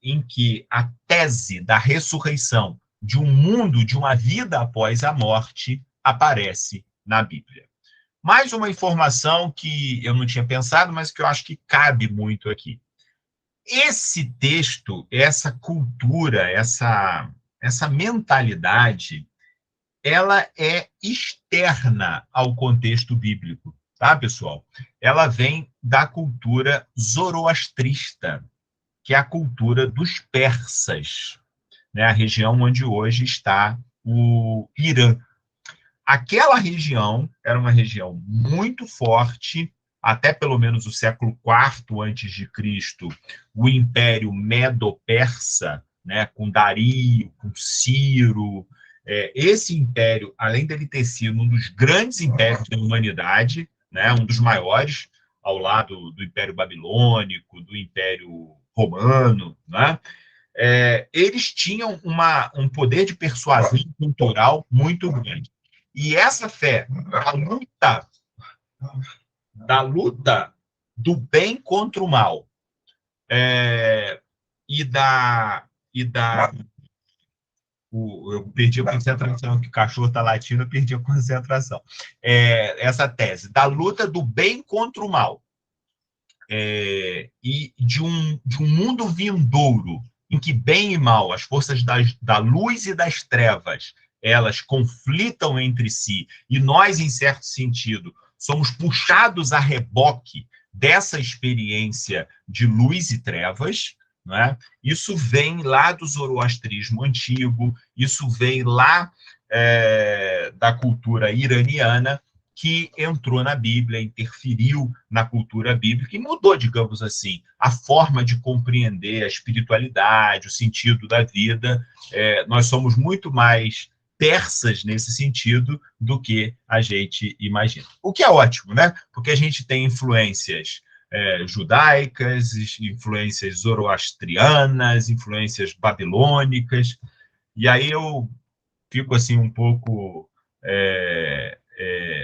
em que a tese da ressurreição de um mundo, de uma vida após a morte, aparece na Bíblia. Mais uma informação que eu não tinha pensado, mas que eu acho que cabe muito aqui. Esse texto, essa cultura, essa mentalidade, ela é externa ao contexto bíblico, tá, pessoal? Ela vem da cultura zoroastrista, que é a cultura dos persas, né, a região onde hoje está o Irã. Aquela região era uma região muito forte, até pelo menos o século IV antes de Cristo, o Império Medo-Persa, né, com Dario, com Ciro, Esse império, além dele ter sido um dos grandes impérios da humanidade, né, um dos maiores, ao lado do Império Babilônico, do Império Romano, né, eles tinham um poder de persuasão cultural muito grande. E essa fé, da luta do bem contra o mal, e da eu perdi a concentração, que o cachorro está latindo, eu perdi a concentração. Essa tese da luta do bem contra o mal, e de um mundo vindouro em que bem e mal, as forças da luz e das trevas, elas conflitam entre si, e nós, em certo sentido, somos puxados a reboque dessa experiência de luz e trevas, né? Isso vem lá do zoroastrismo antigo, isso vem lá da cultura iraniana, que entrou na Bíblia, interferiu na cultura bíblica e mudou, digamos assim, a forma de compreender a espiritualidade, o sentido da vida. Nós somos muito mais persas nesse sentido do que a gente imagina. O que é ótimo, né? Porque a gente tem influências judaicas, influências zoroastrianas, influências babilônicas, e aí eu fico assim um pouco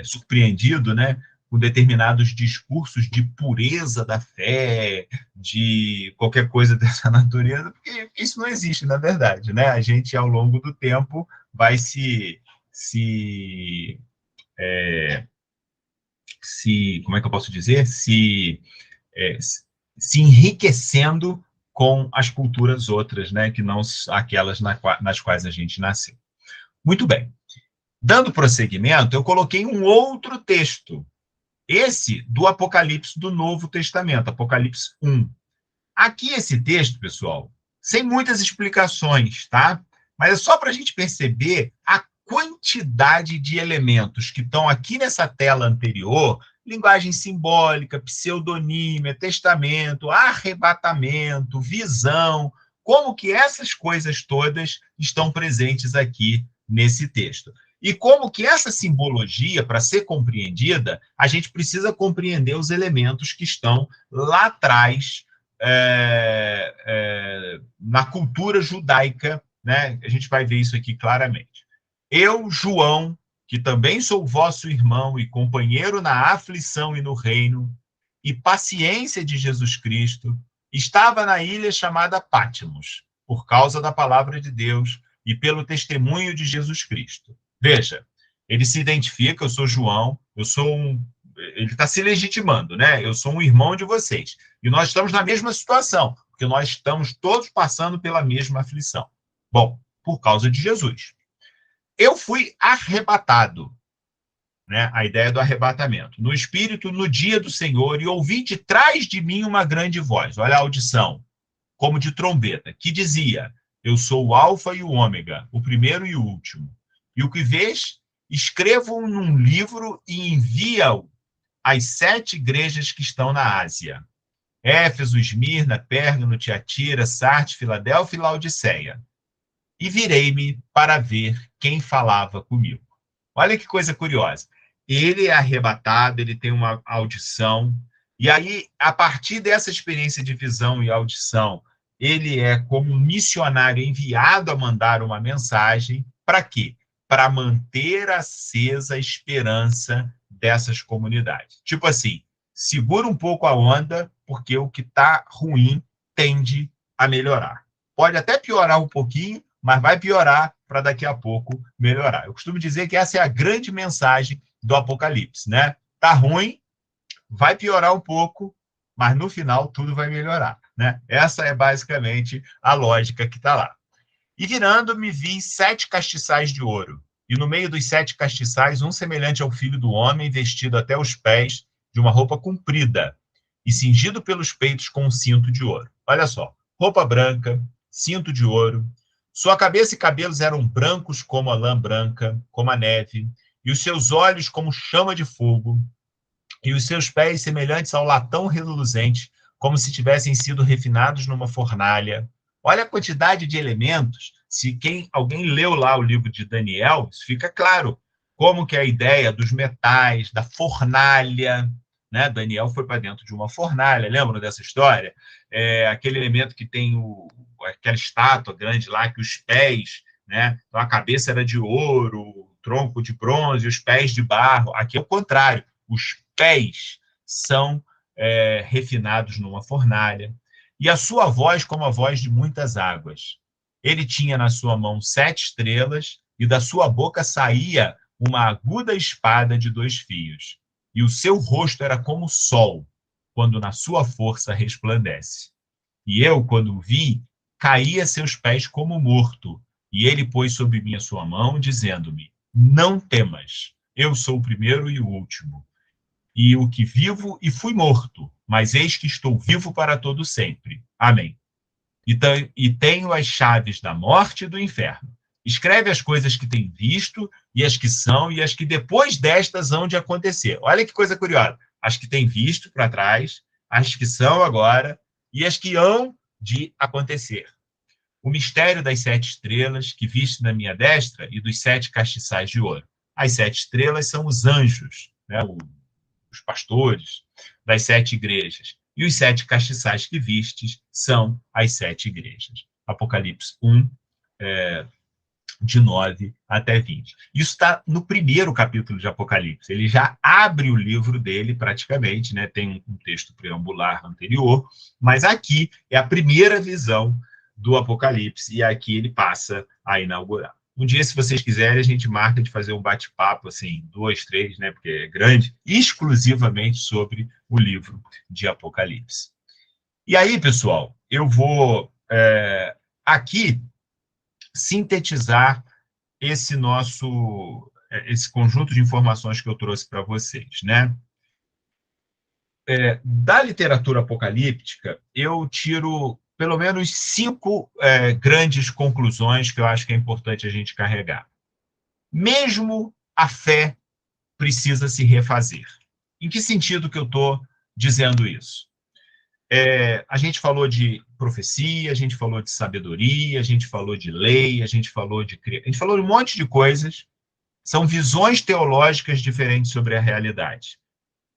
surpreendido, né, com determinados discursos de pureza da fé, de qualquer coisa dessa natureza, porque isso não existe, na verdade, né? A gente, ao longo do tempo, vai como é que eu posso dizer? Se enriquecendo com as culturas outras, né, que não aquelas nas quais a gente nasceu. Muito bem. Dando prosseguimento, eu coloquei um outro texto, esse do Apocalipse do Novo Testamento, Apocalipse 1. Aqui esse texto, pessoal, sem muitas explicações, tá? Mas é só para a gente perceber a quantidade de elementos que estão aqui nessa tela anterior: linguagem simbólica, pseudonímia, testamento, arrebatamento, visão, como que essas coisas todas estão presentes aqui nesse texto. E como que essa simbologia, para ser compreendida, a gente precisa compreender os elementos que estão lá atrás, na cultura judaica, né? A gente vai ver isso aqui claramente. Eu, João, que também sou vosso irmão e companheiro na aflição e no reino, e paciência de Jesus Cristo, estava na ilha chamada Pátimos, por causa da palavra de Deus e pelo testemunho de Jesus Cristo. Veja, ele se identifica: eu sou João, ele está se legitimando, né? Eu sou um irmão de vocês. E nós estamos na mesma situação, porque nós estamos todos passando pela mesma aflição. Bom, por causa de Jesus. Eu fui arrebatado, né? A ideia do arrebatamento, no Espírito, no dia do Senhor, e ouvi de trás de mim uma grande voz, olha a audição, como de trombeta, que dizia: eu sou o Alfa e o Ômega, o primeiro e o último. E o que vês, escreva-o num livro e envia-o às 7 igrejas que estão na Ásia: Éfeso, Esmirna, Pérgamo, Tiatira, Sardes, Filadélfia e Laodiceia. E virei-me para ver quem falava comigo. Olha que coisa curiosa. Ele é arrebatado, ele tem uma audição, e aí, a partir dessa experiência de visão e audição, ele é como um missionário enviado a mandar uma mensagem. Para quê? Para manter acesa a esperança dessas comunidades. Tipo assim, segura um pouco a onda, porque o que está ruim tende a melhorar. Pode até piorar um pouquinho, mas vai piorar para daqui a pouco melhorar. Eu costumo dizer que essa é a grande mensagem do Apocalipse, né? Tá ruim, vai piorar um pouco, mas no final tudo vai melhorar, né? Essa é basicamente a lógica que está lá. E virando, me vi 7 castiçais de ouro, e no meio dos 7 castiçais, um semelhante ao Filho do Homem, vestido até os pés de uma roupa comprida, e cingido pelos peitos com um cinto de ouro. Olha só, roupa branca, cinto de ouro, sua cabeça e cabelos eram brancos como a lã branca, como a neve, e os seus olhos como chama de fogo, e os seus pés semelhantes ao latão reluzente, como se tivessem sido refinados numa fornalha. Olha a quantidade de elementos, Se alguém leu lá o livro de Daniel, isso fica claro como que é a ideia dos metais, da fornalha, né? Daniel foi para dentro de uma fornalha, lembram dessa história? Aquele elemento que tem aquela estátua grande lá, que os pés, né? Então a cabeça era de ouro, o tronco de bronze, os pés de barro. Aqui é o contrário, os pés são refinados numa fornalha. E a sua voz como a voz de muitas águas. Ele tinha na sua mão 7 estrelas, e da sua boca saía uma aguda espada de 2 fios. E o seu rosto era como o sol, quando na sua força resplandece. E eu, quando o vi, caí a seus pés como morto. E ele pôs sobre mim a sua mão, dizendo-me: não temas, eu sou o primeiro e o último, e o que vivo e fui morto, mas eis que estou vivo para todo sempre. Amém. E tenho as chaves da morte e do inferno. Escreve as coisas que tem visto, e as que são, e as que depois destas hão de acontecer. Olha que coisa curiosa. As que tem visto para trás, as que são agora, e as que hão de acontecer. O mistério das 7 estrelas que viste na minha destra e dos 7 castiçais de ouro. As 7 estrelas são os anjos, né? Os pastores das 7 igrejas. E os 7 castiçais que vistes são as 7 igrejas. Apocalipse 1, de 9 até 20. Isso está no primeiro capítulo de Apocalipse. Ele já abre o livro dele, praticamente, né? Tem um texto preambular anterior, mas aqui é a primeira visão do Apocalipse, e aqui ele passa a inaugurar. Um dia, se vocês quiserem, a gente marca de fazer um bate-papo, assim, 2, 3, né, porque é grande, exclusivamente sobre o livro de Apocalipse. E aí, pessoal, eu vou aqui sintetizar esse conjunto de informações que eu trouxe para vocês, né? Da literatura apocalíptica, eu tiro pelo menos 5 grandes conclusões que eu acho que é importante a gente carregar. Mesmo a fé precisa se refazer. Em que sentido que eu estou dizendo isso? A gente falou de profecia, a gente falou de sabedoria, a gente falou de lei, a gente falou de um monte de coisas. São visões teológicas diferentes sobre a realidade.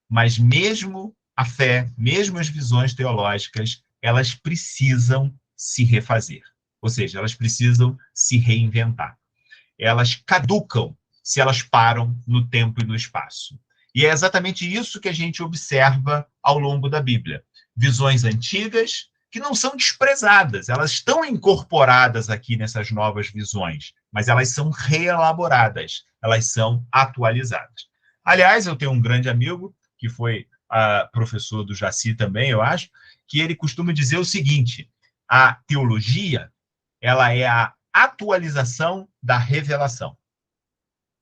Mas mesmo a fé, mesmo as visões teológicas, elas precisam se refazer. Ou seja, elas precisam se reinventar. Elas caducam se elas param no tempo e no espaço. E é exatamente isso que a gente observa ao longo da Bíblia. Visões antigas que não são desprezadas, elas estão incorporadas aqui nessas novas visões, mas elas são reelaboradas, elas são atualizadas. Aliás, eu tenho um grande amigo, que foi professor do Jaci também, eu acho, que ele costuma dizer o seguinte: a teologia, ela é a atualização da revelação.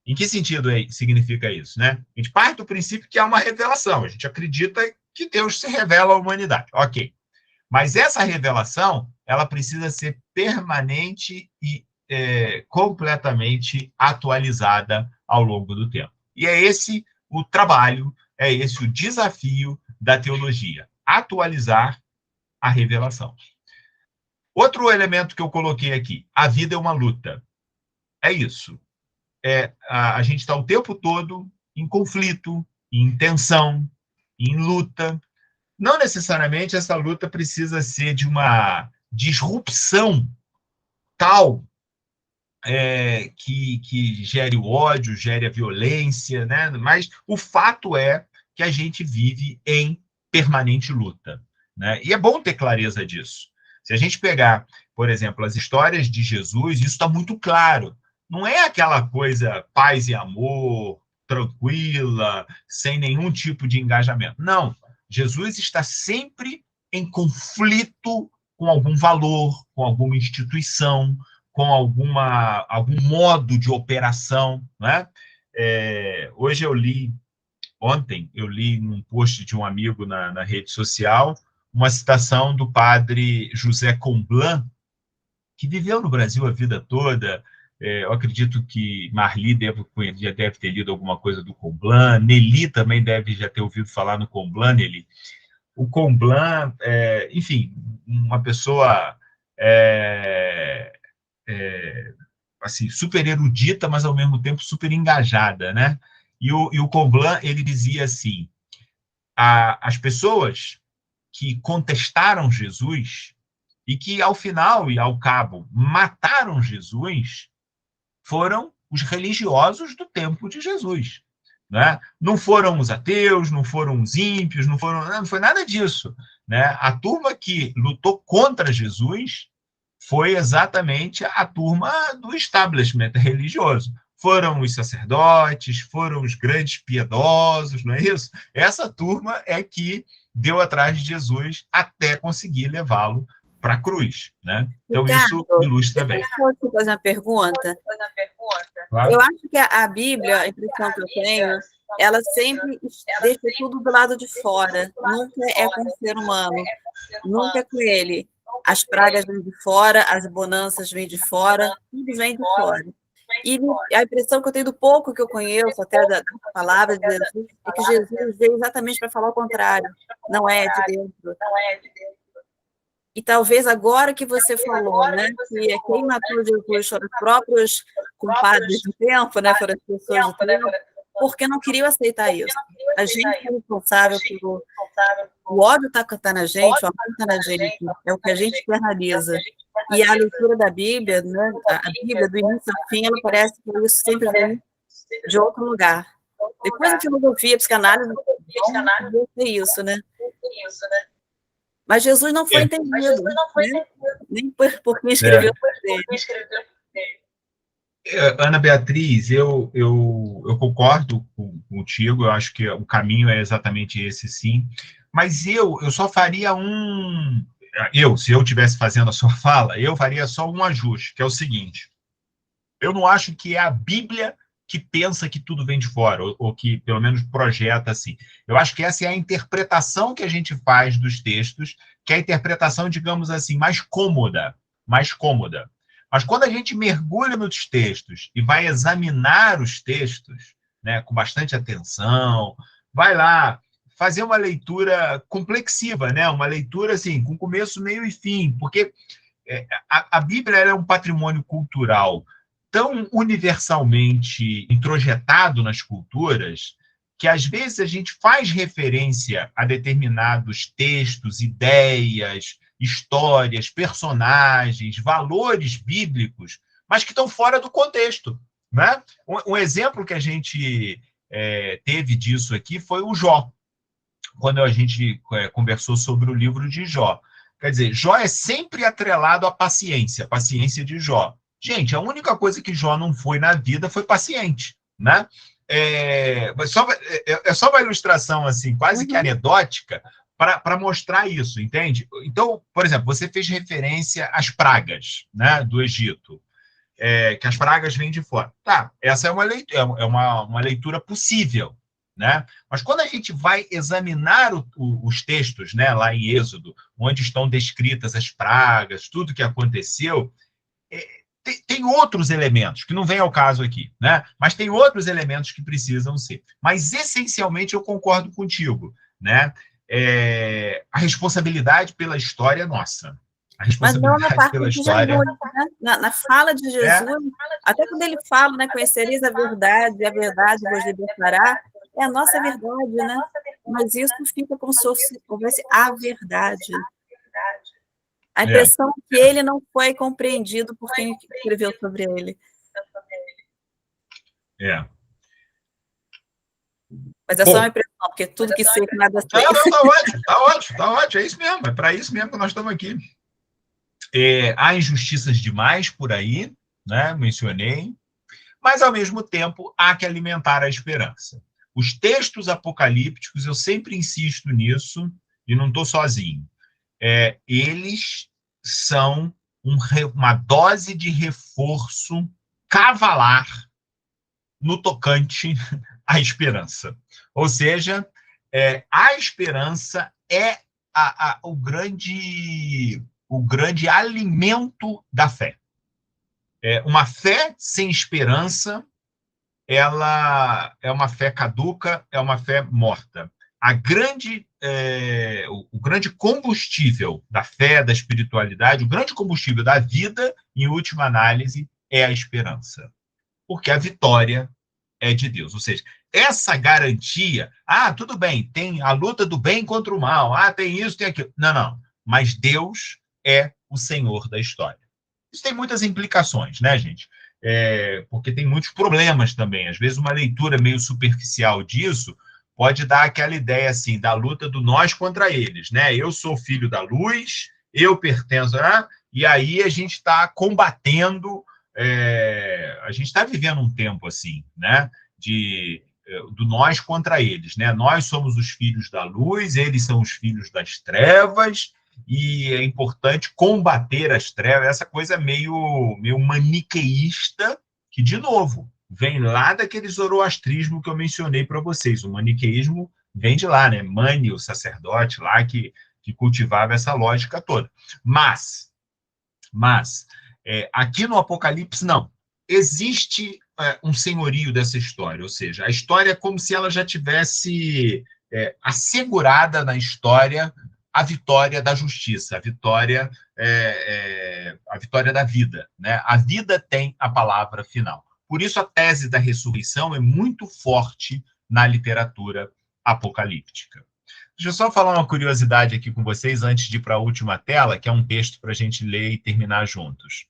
Em que sentido significa isso, né? A gente parte do princípio que há uma revelação, a gente acredita que Deus se revela à humanidade. Ok. Mas essa revelação, ela precisa ser permanente e completamente atualizada ao longo do tempo. E é esse o trabalho, é esse o desafio da teologia: atualizar a revelação. Outro elemento que eu coloquei aqui: a vida é uma luta. É isso. A gente está o tempo todo em conflito, em tensão, em luta. Não necessariamente essa luta precisa ser de uma disrupção tal que gere o ódio, gere a violência, né? Mas o fato é que a gente vive em permanente luta, né? E é bom ter clareza disso. Se a gente pegar, por exemplo, as histórias de Jesus, isso está muito claro. Não é aquela coisa paz e amor, tranquila, sem nenhum tipo de engajamento. Não. Jesus está sempre em conflito com algum valor, com alguma instituição, com algum modo de operação, né? Hoje ontem eu li num post de um amigo na rede social uma citação do padre José Comblan, que viveu no Brasil a vida toda. Eu acredito que Marli já deve ter lido alguma coisa do Comblan, Nelly também deve já ter ouvido falar no Comblan, Nelly. O Comblan, enfim, uma pessoa assim, super erudita, mas ao mesmo tempo super engajada, né? E o Coghlan, ele dizia assim, as pessoas que contestaram Jesus e que, ao final e ao cabo, mataram Jesus, foram os religiosos do tempo de Jesus. Né? Não foram os ateus, não foram os ímpios, não foi nada disso. Né? A turma que lutou contra Jesus foi exatamente a turma do establishment religioso. Foram os sacerdotes, foram os grandes piedosos, não é isso? Essa turma é que deu atrás de Jesus até conseguir levá-lo para a cruz. Né? Então, isso ilustra bem. Posso fazer uma pergunta? Claro. Eu acho que a Bíblia, a impressão que eu tenho, ela sempre deixa tudo do lado de fora. Nunca é com o ser humano. Nunca é com ele. As pragas vêm de fora, as bonanças vêm de fora, tudo vem de fora. E a impressão que eu tenho do pouco que eu conheço, até da palavra de Jesus, é que Jesus veio exatamente para falar o contrário. Não é de dentro. E talvez agora que você falou, né, que quem matou Jesus foram os próprios culpados do tempo, né, foram as pessoas do tempo, porque não queriam aceitar isso. A gente é responsável pelo... O ódio está na gente, o amor está na gente, é o que a gente externaliza. E a leitura da Bíblia, né, a Bíblia, do início ao fim, ela parece que isso sempre vem de outro lugar. Depois a filosofia, a psicanálise, vão ver isso, né? Mas Jesus não foi entendido, né? Nem por quem escreveu ele. Ana Beatriz, eu concordo contigo, eu acho que o caminho é exatamente esse, sim, mas eu só faria se eu estivesse fazendo a sua fala, eu faria só um ajuste, que é o seguinte, eu não acho que é a Bíblia que pensa que tudo vem de fora, ou que, pelo menos, projeta assim. Eu acho que essa é a interpretação que a gente faz dos textos, que é a interpretação, digamos assim, mais cômoda. Mas quando a gente mergulha nos textos e vai examinar os textos, né, com bastante atenção, vai lá fazer uma leitura complexiva, né, uma leitura assim, com começo, meio e fim, porque a Bíblia é um patrimônio cultural tão universalmente introjetado nas culturas que, às vezes, a gente faz referência a determinados textos, ideias, histórias, personagens, valores bíblicos, mas que estão fora do contexto. Né? Um exemplo que a gente teve disso aqui foi o Jó, quando a gente conversou sobre o livro de Jó. Quer dizer, Jó é sempre atrelado à paciência, a paciência de Jó. Gente, a única coisa que Jó não foi na vida foi paciente, né? É só uma ilustração assim, quase que anedótica, para mostrar isso, entende? Então, por exemplo, você fez referência às pragas, né, do Egito, que as pragas vêm de fora. Tá, essa é uma leitura possível, né? Mas quando a gente vai examinar os textos, né, lá em Êxodo, onde estão descritas as pragas, tudo que aconteceu, tem outros elementos, que não vem ao caso aqui, né? Mas tem outros elementos que precisam ser. Mas, essencialmente, eu concordo contigo, né? A responsabilidade pela história é nossa. A responsabilidade mas não na parte pela de história... Jesus, né? Na fala de Jesus, até quando ele fala, né, conhecereis a verdade vos libertará, é a nossa verdade, né? Mas isso fica como se houvesse a verdade. A impressão é que ele não foi compreendido por quem escreveu sobre ele. Mas é só uma impressão, porque tudo que sei que nada sei. Não, tá ótimo, é isso mesmo, é para isso mesmo que nós estamos aqui. Há injustiças demais por aí, né? Mencionei, mas, ao mesmo tempo, há que alimentar a esperança. Os textos apocalípticos, eu sempre insisto nisso, e não estou sozinho, eles são uma dose de reforço cavalar no tocante à esperança. Ou seja, a esperança é o grande alimento da fé. Uma fé sem esperança, ela é uma fé caduca, é uma fé morta. O grande combustível da fé, da espiritualidade, o grande combustível da vida em última análise, é a esperança. Porque a vitória é de Deus. Ou seja, essa garantia, tudo bem, tem a luta do bem contra o mal, tem isso, tem aquilo. Não. Mas Deus é o Senhor da história. Isso tem muitas implicações, né, gente? Porque tem muitos problemas também. Às vezes, uma leitura meio superficial disso pode dar aquela ideia, assim, da luta do nós contra eles, né? Eu sou filho da luz, eu pertenço, e aí a gente está combatendo, a gente está vivendo um tempo assim, né? Do nós contra eles, né? Nós somos os filhos da luz, eles são os filhos das trevas, e é importante combater as trevas, essa coisa meio maniqueísta, que, de novo, vem lá daquele zoroastrismo que eu mencionei para vocês. O maniqueísmo vem de lá, né? Mani, o sacerdote lá que cultivava essa lógica toda. Mas aqui no Apocalipse, não. Existe um senhorio dessa história, ou seja, a história é como se ela já tivesse assegurada na história a vitória da justiça, a vitória da vida, né? A vida tem a palavra final. Por isso, a tese da ressurreição é muito forte na literatura apocalíptica. Deixa eu só falar uma curiosidade aqui com vocês antes de ir para a última tela, que é um texto para a gente ler e terminar juntos.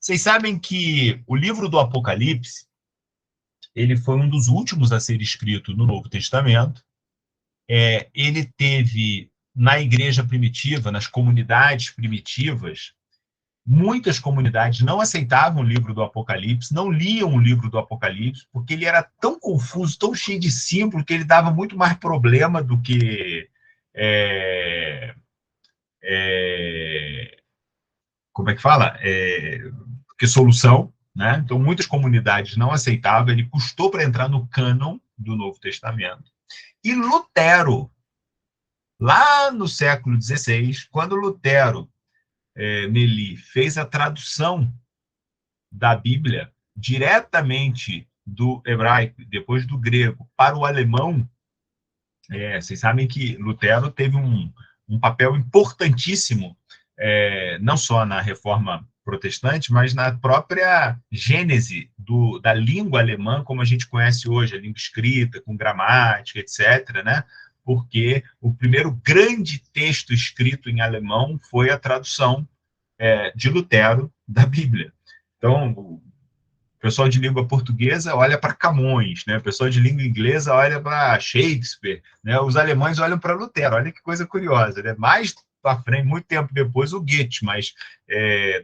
Vocês sabem que o livro do Apocalipse, ele foi um dos últimos a ser escrito no Novo Testamento. Ele teve, na igreja primitiva, nas comunidades primitivas, muitas comunidades não aceitavam o livro do Apocalipse, não liam o livro do Apocalipse, porque ele era tão confuso, tão cheio de símbolos, que ele dava muito mais problema do que... como é que fala? Que solução, né? Então, muitas comunidades não aceitavam, ele custou para entrar no cânon do Novo Testamento. E Lutero, lá no século XVI, quando Lutero Meli fez a tradução da Bíblia diretamente do hebraico, depois do grego, para o alemão, vocês sabem que Lutero teve um papel importantíssimo, não só na Reforma Protestante, mas na própria gênese da língua alemã, como a gente conhece hoje, a língua escrita, com gramática, etc., né? Porque o primeiro grande texto escrito em alemão foi a tradução de Lutero da Bíblia. Então, o pessoal de língua portuguesa olha para Camões, né? O pessoal de língua inglesa olha para Shakespeare, né? Os alemães olham para Lutero. Olha que coisa curiosa, né? Mais para frente, muito tempo depois, o Goethe, mas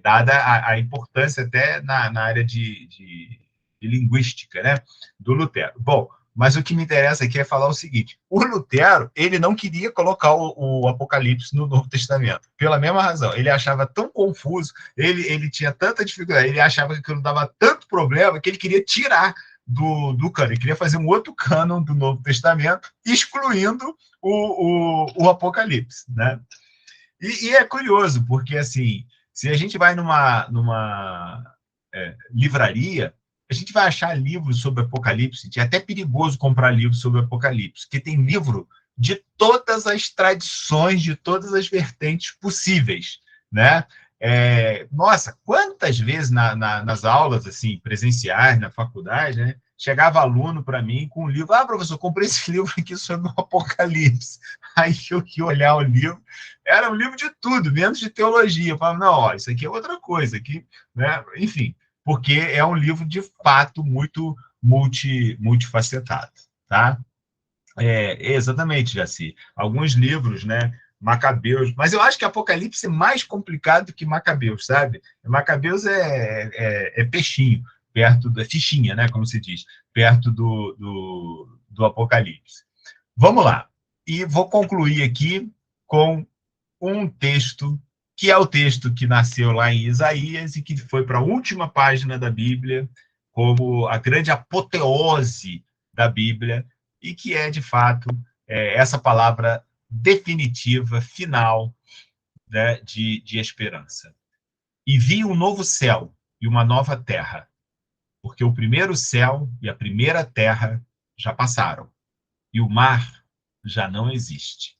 dada a importância até na área de linguística, né? Do Lutero. Bom, mas o que me interessa aqui é falar o seguinte: o Lutero, ele não queria colocar o Apocalipse no Novo Testamento, pela mesma razão. Ele achava tão confuso, ele tinha tanta dificuldade, ele achava que aquilo dava tanto problema, que ele queria tirar do cânon. Ele queria fazer um outro cânon do Novo Testamento, excluindo o Apocalipse, né? E é curioso, porque, assim, se a gente vai numa livraria, a gente vai achar livros sobre Apocalipse. É até perigoso comprar livros sobre Apocalipse, porque tem livro de todas as tradições, de todas as vertentes possíveis, né? Nossa, quantas vezes nas aulas assim presenciais, na faculdade, né, chegava aluno para mim com um livro: professor, comprei esse livro aqui sobre o Apocalipse. Aí eu ia olhar o livro, era um livro de tudo, menos de teologia. Eu falava: não, ó, isso aqui é outra coisa, aqui, né? Enfim, porque é um livro, de fato, muito multifacetado, tá? Exatamente, Jaci. Alguns livros, né? Macabeus, mas eu acho que Apocalipse é mais complicado que Macabeus, sabe? Macabeus é peixinho, perto da fichinha, né? Como se diz, perto do Apocalipse. Vamos lá. E vou concluir aqui com um texto, que é o texto que nasceu lá em Isaías e que foi para a última página da Bíblia, como a grande apoteose da Bíblia, e que é, de fato, essa palavra definitiva, final, né, de esperança. E vi um novo céu e uma nova terra, porque o primeiro céu e a primeira terra já passaram, e o mar já não existe.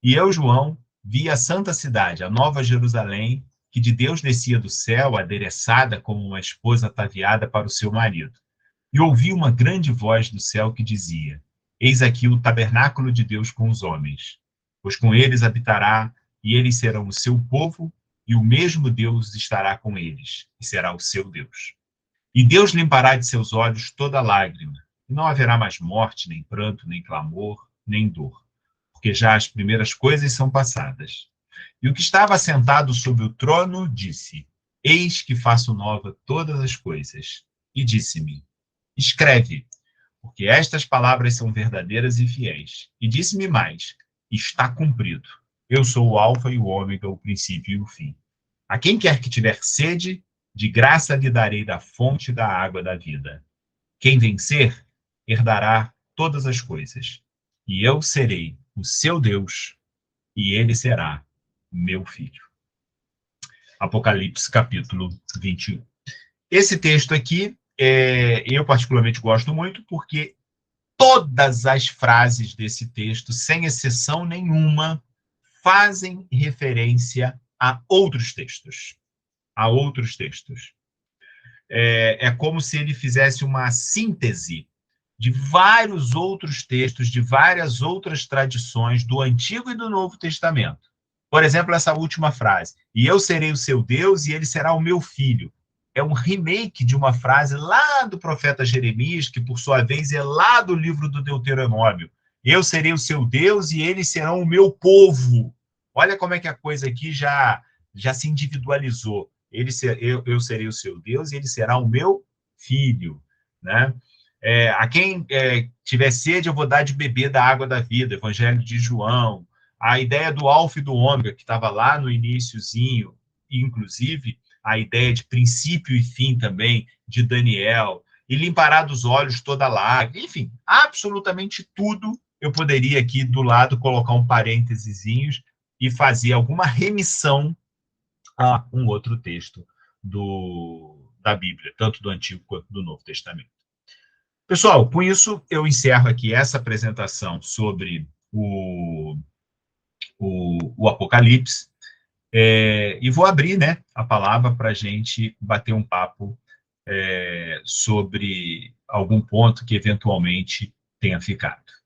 E eu, João, vi a santa cidade, a nova Jerusalém, que de Deus descia do céu, adereçada como uma esposa ataviada para o seu marido. E ouvi uma grande voz do céu que dizia: Eis aqui o tabernáculo de Deus com os homens, pois com eles habitará, e eles serão o seu povo, e o mesmo Deus estará com eles, e será o seu Deus. E Deus limpará de seus olhos toda lágrima, e não haverá mais morte, nem pranto, nem clamor, nem dor, porque já as primeiras coisas são passadas. E o que estava sentado sobre o trono disse: Eis que faço nova todas as coisas. E disse-me: Escreve, porque estas palavras são verdadeiras e fiéis. E disse-me mais: Está cumprido. Eu sou o Alfa e o Ômega, o princípio e o fim. A quem quer que tiver sede, de graça lhe darei da fonte da água da vida. Quem vencer, herdará todas as coisas. E eu serei o seu Deus, e ele será meu filho. Apocalipse, capítulo 21. Esse texto aqui, eu particularmente gosto muito, porque todas as frases desse texto, sem exceção nenhuma, fazem referência a outros textos. A outros textos. É como se ele fizesse uma síntese de vários outros textos, de várias outras tradições do Antigo e do Novo Testamento. Por exemplo, essa última frase: e eu serei o seu Deus e ele será o meu filho. É um remake de uma frase lá do profeta Jeremias, que por sua vez é lá do livro do Deuteronômio. Eu serei o seu Deus e eles serão o meu povo. Olha como é que a coisa aqui já se individualizou. Eu serei o seu Deus e ele será o meu filho, né? A quem tiver sede, eu vou dar de beber da água da vida, Evangelho de João. A ideia do alfa e do ômega, que estava lá no iniciozinho, inclusive a ideia de princípio e fim também, de Daniel, e limpará dos olhos toda lágrima, enfim, absolutamente tudo. Eu poderia aqui do lado colocar um parênteses e fazer alguma remissão a um outro texto da Bíblia, tanto do Antigo quanto do Novo Testamento. Pessoal, com isso eu encerro aqui essa apresentação sobre o Apocalipse, e vou abrir, né, a palavra para a gente bater um papo sobre algum ponto que eventualmente tenha ficado.